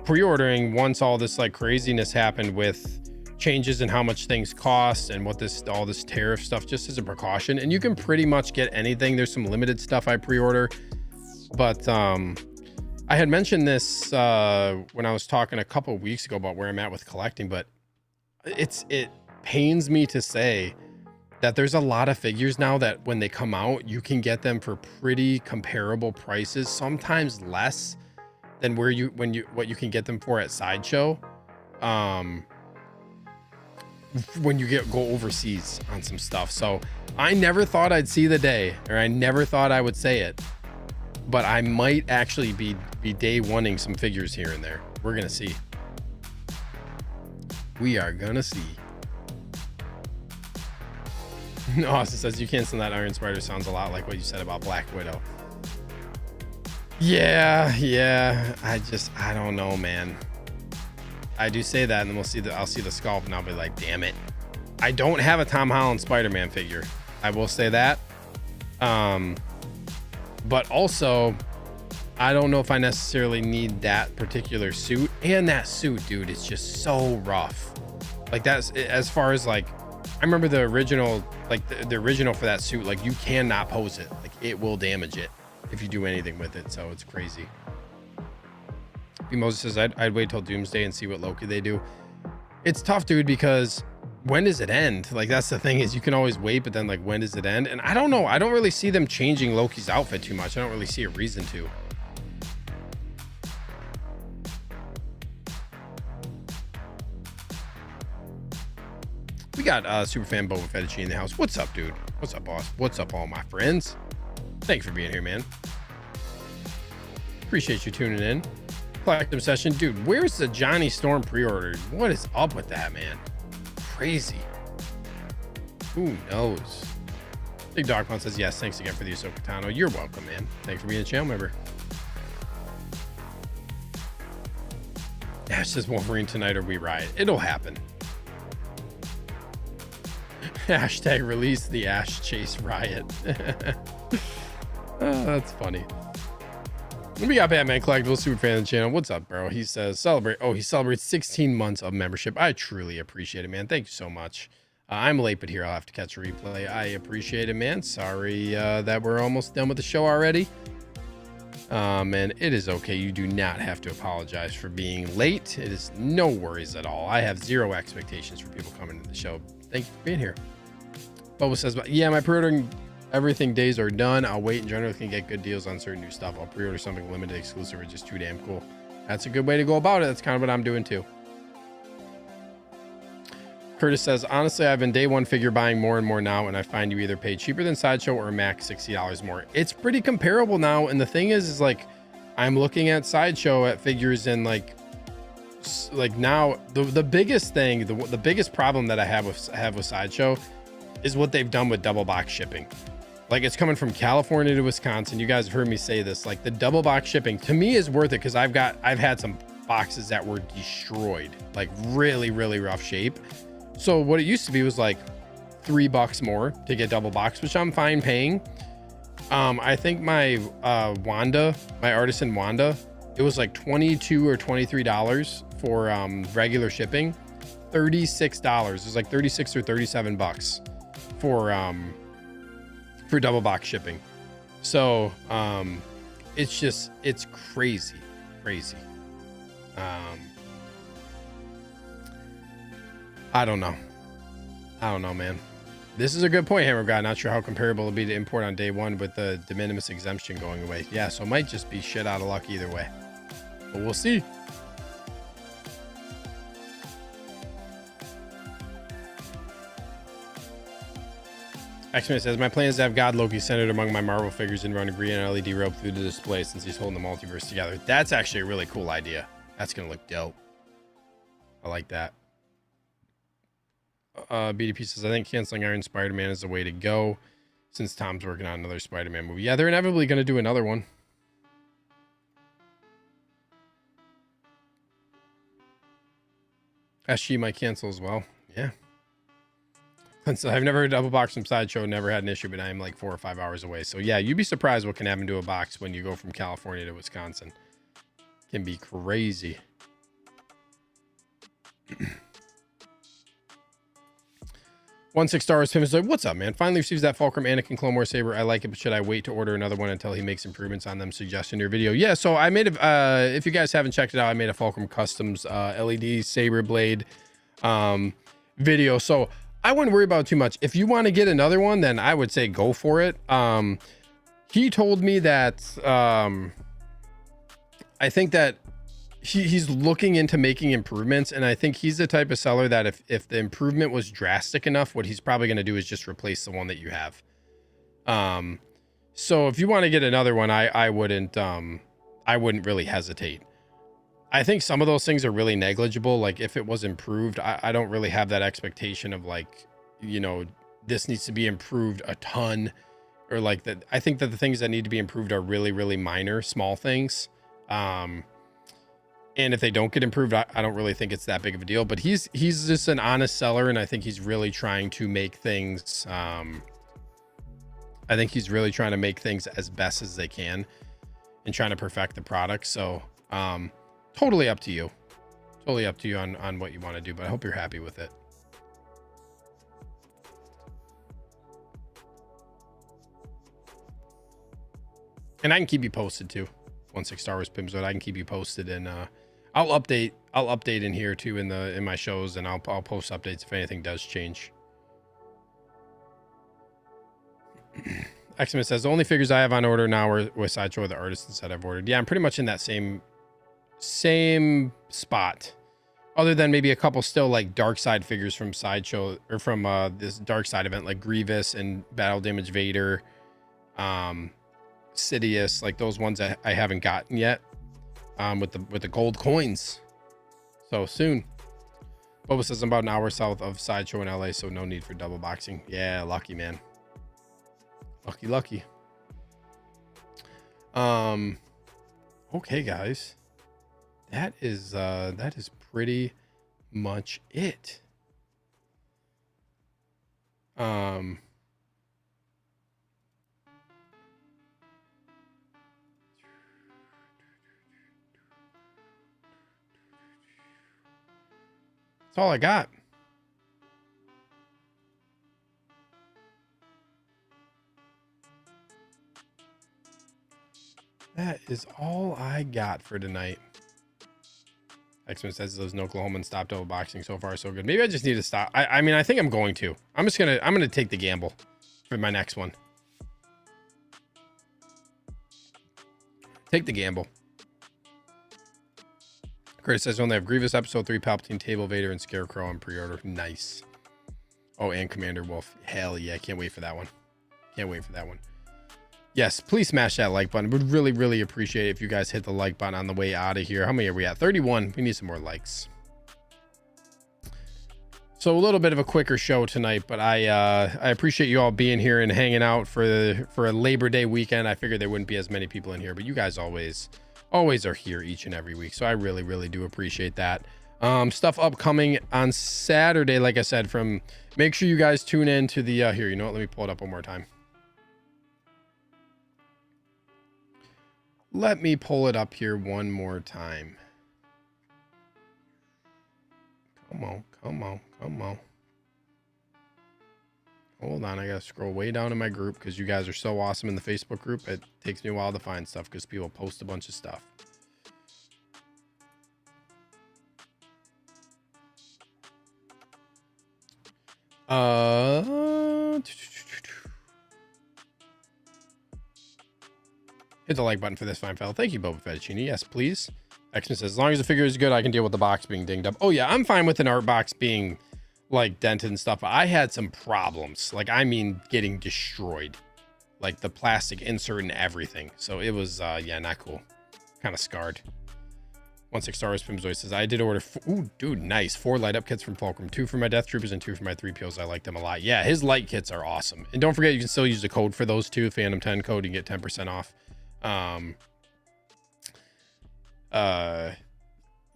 pre-ordering once all this like craziness happened with changes in how much things cost and what all this tariff stuff, just as a precaution. And you can pretty much get anything. There's some limited stuff I pre-order, but I had mentioned this when I was talking a couple of weeks ago about where I'm at with collecting, but it pains me to say that there's a lot of figures now that when they come out, you can get them for pretty comparable prices, sometimes less than what you can get them for at Sideshow. When you go overseas on some stuff. So I never thought I'd see the day, or I never thought I would say it, but I might actually be day oneing some figures here and there. We're gonna see. We are gonna see. Austin says you canceling that Iron Spider sounds a lot like what you said about Black Widow. Yeah. I don't know, man. I do say that, and then I'll see the sculpt, and I'll be like, damn it. I don't have a Tom Holland Spider-Man figure. I will say that. But also, I don't know if I necessarily need that particular suit. And that suit, dude, is just so rough. Like, that's as far as like, I remember the original, like the original for that suit, like you cannot pose it. Like it will damage it if you do anything with it. So it's crazy. Moses says I'd wait till Doomsday and see what Loki they do. It's tough, dude, because when does it end? Like that's the thing, is you can always wait, but then like when does it end? And I don't know. I don't really see them changing Loki's outfit too much. I don't really see a reason to. We got Superfan Boba Fettuccine in the house. What's up, dude? What's up, boss? What's up, all my friends? Thanks for being here, man. Appreciate you tuning in. Collective session, dude. Where's the Johnny Storm pre-order? What is up with that, man? Crazy. Who knows? Big Dog Pound says yes. Thanks again for the Ahsoka Tano. You're welcome, man. Thanks for being a channel member. Ash says Wolverine tonight or we riot. It'll happen. Hashtag release the Ash Chase riot. Oh, that's funny. We got Batman Collectibles, super fan of the channel. What's up, bro? He says celebrate. Oh, he celebrates 16 months of membership. I truly appreciate it, man. Thank you so much. I'm late, but here I'll have to catch a replay. I appreciate it, man. Sorry that we're almost done with the show already. And it is okay. You do not have to apologize for being late. It is no worries at all. I have zero expectations for people coming to the show. Thank you for being here. Bubba says, yeah, my pre-ordering everything days are done. I'll wait and generally can get good deals on certain new stuff. I'll pre-order something limited exclusive or just too damn cool. That's a good way to go about it. That's kind of what I'm doing too. Curtis says, honestly, I've been day one figure buying more and more now, and I find you either pay cheaper than Sideshow or max $60 more. It's pretty comparable now, and the thing is like I'm looking at Sideshow at figures, and like now the biggest thing, the biggest problem that I have with Sideshow is what they've done with double box shipping. Like it's coming from California to Wisconsin. You guys have heard me say this. Like the double box shipping to me is worth it because I've had some boxes that were destroyed, like really, really rough shape. So what it used to be was like $3 more to get double box, which I'm fine paying. I think my Wanda, my Artisan Wanda, it was like $22 or $23 for regular shipping. $36. It was like 36 or 37 bucks for double box shipping. So it's crazy. I don't know, man. This is a good point, Hammer God. Not sure how comparable it'll be to import on day one with the de minimis exemption going away. Yeah, so it might just be shit out of luck either way, but we'll see. X-Men says, my plan is to have God Loki centered among my Marvel figures and run a green LED rope through the display since he's holding the multiverse together. That's actually a really cool idea. That's going to look dope. I like that. BDP says, I think canceling Iron Spider-Man is the way to go since Tom's working on another Spider-Man movie. Yeah, they're inevitably going to do another one. SG might cancel as well. Yeah. So I've never double boxed from Sideshow, never had an issue, but I'm like 4 or 5 hours away. So yeah, you'd be surprised what can happen to a box when you go from California to Wisconsin. It can be crazy. 16 stars. Tim is like, what's up, man? Finally receives that Fulcrum Anakin Clone Wars Saber. I like it, but should I wait to order another one until he makes improvements on them? Suggestion in your video. Yeah, so I made a, if you guys haven't checked it out, I made a Fulcrum Customs LED Saber Blade video. So I wouldn't worry about it too much. If you want to get another one, then I would say go for it. He told me that I think that he's looking into making improvements, and I think he's the type of seller that if the improvement was drastic enough, what he's probably going to do is just replace the one that you have. So if you want to get another one, I wouldn't really hesitate. I think some of those things are really negligible. Like if it was improved, I don't really have that expectation of like, you know, this needs to be improved a ton, or like that. I think that the things that need to be improved are really, really minor, small things. And if they don't get improved, I don't really think it's that big of a deal, but he's just an honest seller. And I think he's really trying to make things, as best as they can and trying to perfect the product. So, totally up to you on what you want to do, but I hope you're happy with it. And I can keep you posted too. 16 Star Wars Pim's, I can keep you posted, and I'll update in here too in my shows, and I'll post updates if anything does change. Xmas says the only figures I have on order now are with Sideshow or the Artisan set I've ordered. Yeah, I'm pretty much in that same spot, other than maybe a couple still like Dark Side figures from Sideshow or from this Dark Side event, like Grievous and Battle Damage Vader, Sidious, like those ones that I haven't gotten yet, with the gold coins. So soon. Boba says I'm about an hour south of Sideshow in LA, so no need for double boxing. Yeah, lucky man. Lucky. Okay, guys. That is pretty much it. That's all I got. That is all I got for tonight. X-Men says those Oklahoman stop double boxing so far so good. Maybe I just need to stop. I mean, I think I'm going to. I'm gonna take the gamble for my next one. Take the gamble. Chris says only have Grievous Episode 3, Palpatine, Table Vader, and Scarecrow on pre-order. Nice. Oh, and Commander Wolf. Hell yeah, can't wait for that one. Yes, please smash that like button. Would really, really appreciate it if you guys hit the like button on the way out of here. How many are we at? 31. We need some more likes. So a little bit of a quicker show tonight, but I appreciate you all being here and hanging out for a Labor Day weekend. I figured there wouldn't be as many people in here, but you guys always are here each and every week. So I really, really do appreciate that. Stuff upcoming on Saturday, like I said, make sure you guys tune in to the here, you know what? Let me pull it up one more time. Let me pull it up here one more time. Come on. Hold on, I gotta scroll way down in my group because you guys are so awesome in the Facebook group. It takes me a while to find stuff because people post a bunch of stuff. Hit the like button for this fine fella. Thank you, Boba Fettuccine. Yes, please. X-Men says, as long as the figure is good, I can deal with the box being dinged up. Oh, yeah, I'm fine with an art box being, like, dented and stuff. I had some problems. Like, I mean, getting destroyed. Like, the plastic insert and everything. So, it was, yeah, not cool. Kind of scarred. 16 Star Wars Pimzoid says, I did order... Ooh, dude, nice. 4 light-up kits from Fulcrum. 2 for my Death Troopers and 2 for my 3POs. I like them a lot. Yeah, his light kits are awesome. And don't forget, you can still use the code for those too. Fandom 10 code. You can get 10% off.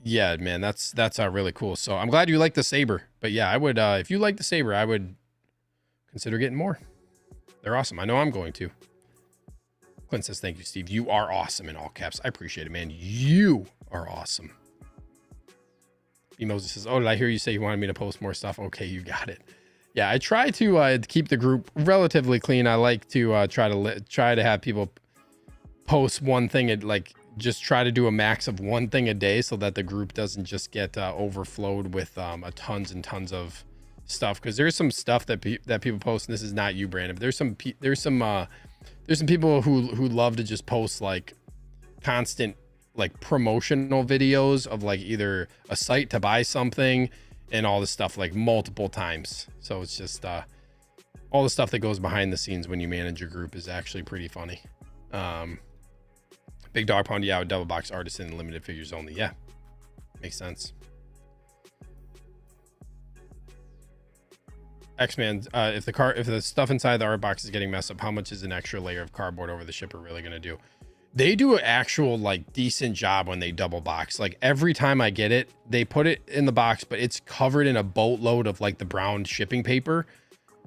Yeah, man, that's really cool. So I'm glad you like the Saber, but yeah, I would, if you like the Saber, I would consider getting more. They're awesome. I know I'm going to. Clint says, thank you, Steve. You are awesome in all caps. I appreciate it, man. You are awesome. Moses says, oh, did I hear you say you wanted me to post more stuff? Okay, you got it. Yeah, I try to keep the group relatively clean. I like to try to have people post one thing at like, just try to do a max of one thing a day so that the group doesn't just get overflowed with tons and tons of stuff, because there's some stuff that people post, and this is not you, Brandon, but there's some people who love to just post like constant like promotional videos of like either a site to buy something and all this stuff like multiple times. So it's just all the stuff that goes behind the scenes when you manage your group is actually pretty funny. Big Dog Pound, yeah, double box Artisan, limited figures only. Yeah, makes sense. X-Man, if the stuff inside the art box is getting messed up, how much is an extra layer of cardboard over the shipper really gonna do? They do an actual like decent job when they double box. Like every time I get it, they put it in the box, but it's covered in a boatload of like the brown shipping paper.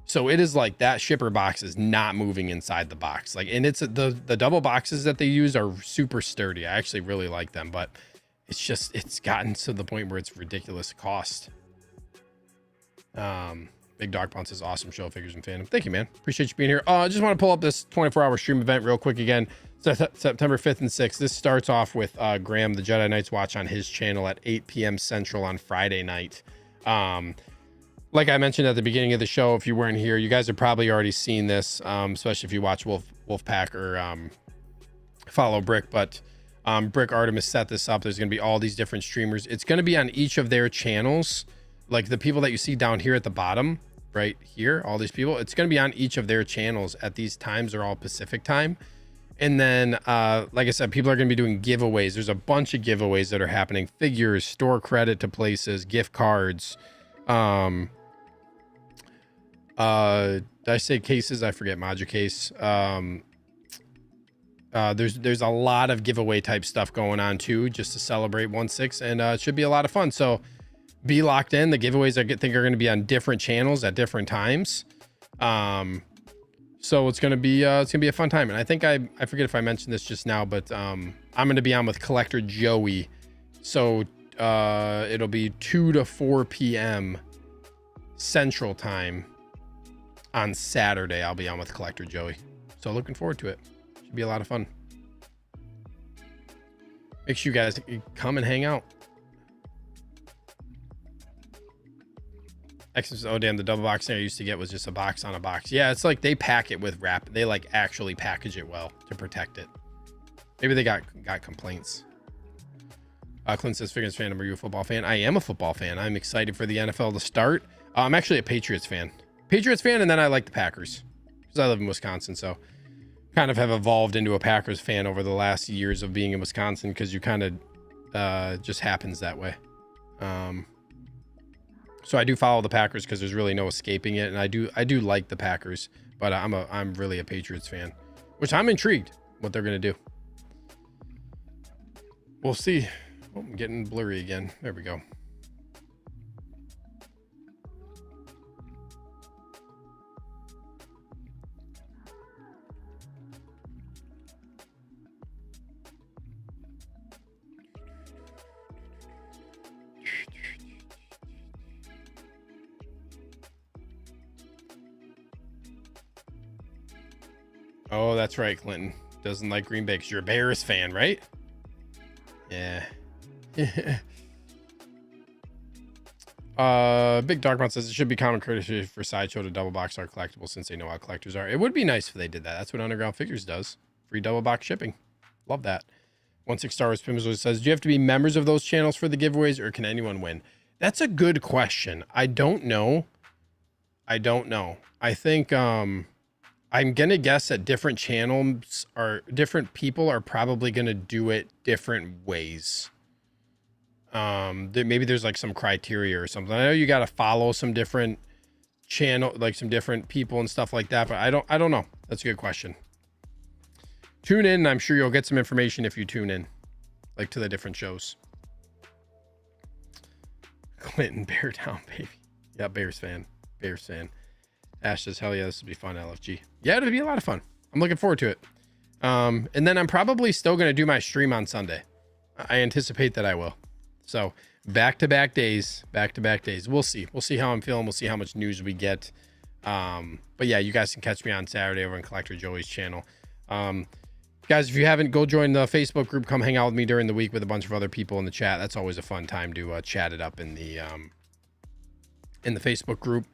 So it is like that shipper box is not moving inside the box. Like, and it's the double boxes that they use are super sturdy. I actually really like them, but it's gotten to the point where it's ridiculous cost. Big Dog Pound says awesome show, figures and fandom. Thank you, man. Appreciate you being here. I just want to pull up this 24-hour stream event real quick again. September 5th and 6th. This starts off with Graham, the Jedi Knights Watch, on his channel at 8 p.m. Central on Friday night. Like I mentioned at the beginning of the show, if you weren't here, you guys have probably already seen this, especially if you watch Wolfpack or follow Brick. But Brick Artemis set this up. There's going to be all these different streamers. It's going to be on each of their channels. Like the people that you see down here at the bottom, right here, all these people, it's going to be on each of their channels at these times. They're all Pacific time. And then, like I said, people are going to be doing giveaways. There's a bunch of giveaways that are happening. Figures, store credit to places, gift cards. Did I say cases? I forget. Module case. There's a lot of giveaway type stuff going on too, just to celebrate 1/6, and it should be a lot of fun. So be locked in. The giveaways I think are going to be on different channels at different times. So it's gonna be a fun time. And I think I forget if I mentioned this just now, but I'm gonna be on with Collector Joey. So it'll be 2 to 4 p.m. Central Time on Saturday. I'll be on with Collector Joey. So looking forward to it. Should be a lot of fun. Make sure you guys come and hang out. Oh damn, the double box thing I used to get was just a box on a box. Yeah, it's like they pack it with wrap. They like actually package it well to protect it. Maybe they got complaints. Clint says, Figures Fandom, are you a football fan? I am a football fan. I'm excited for the NFL to start. I'm actually a Patriots fan. And then I like the Packers because I live in Wisconsin. So kind of have evolved into a Packers fan over the last years of being in Wisconsin, because you kind of just happens that way. So I do follow the Packers because there's really no escaping it, and I do like the Packers, but I'm really a Patriots fan, which I'm intrigued what they're gonna do. We'll see. Oh, I'm getting blurry again. There we go. Oh, that's right, Clinton. Doesn't like Green Bay because you're a Bears fan, right? Yeah. Big Dark Mount says it should be common courtesy for Sideshow to double box our collectibles since they know how collectors are. It would be nice if they did that. That's what Underground Figures does. Free double box shipping. Love that. 16 Star Wars Pimsler says, do you have to be members of those channels for the giveaways, or can anyone win? That's a good question. I don't know. I think I'm gonna guess that different channels different people are probably gonna do it different ways. Maybe there's like some criteria or something. I know you got to follow some different channel, like some different people and stuff like that, but I don't know. That's a good question. Tune in. I'm sure you'll get some information if you tune in, like to the different shows. Clinton, bear down, baby. Yeah, Bears fan. Ash says, hell yeah, this will be fun, LFG. Yeah, it'll be a lot of fun. I'm looking forward to it. And then I'm probably still going to do my stream on Sunday. I anticipate that I will. So back-to-back days. We'll see how I'm feeling. We'll see how much news we get. But yeah, you guys can catch me on Saturday over on Collector Joey's channel. Guys, if you haven't, go join the Facebook group. Come hang out with me during the week with a bunch of other people in the chat. That's always a fun time to chat it up in the in the Facebook group.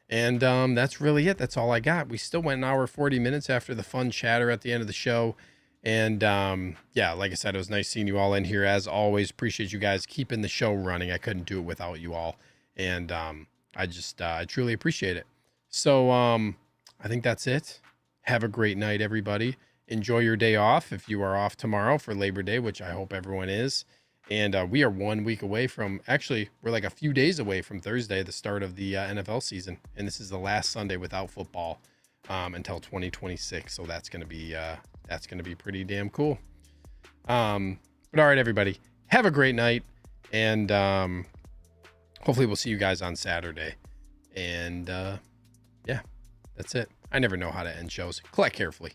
And that's really it. That's all I got. We still went an hour 40 minutes after the fun chatter at the end of the show. And yeah, like I said, it was nice seeing you all in here. As always, appreciate you guys keeping the show running. I couldn't do it without you all. And I truly appreciate it. So I think that's it. Have a great night, everybody. Enjoy your day off if you are off tomorrow for Labor Day, which I hope everyone is. And we are 1 week away from, actually, we're like a few days away from Thursday, the start of the NFL season. And this is the last Sunday without football until 2026. So that's going to be pretty damn cool. But all right, everybody, have a great night. And hopefully we'll see you guys on Saturday. And yeah, that's it. I never know how to end shows. Collect carefully.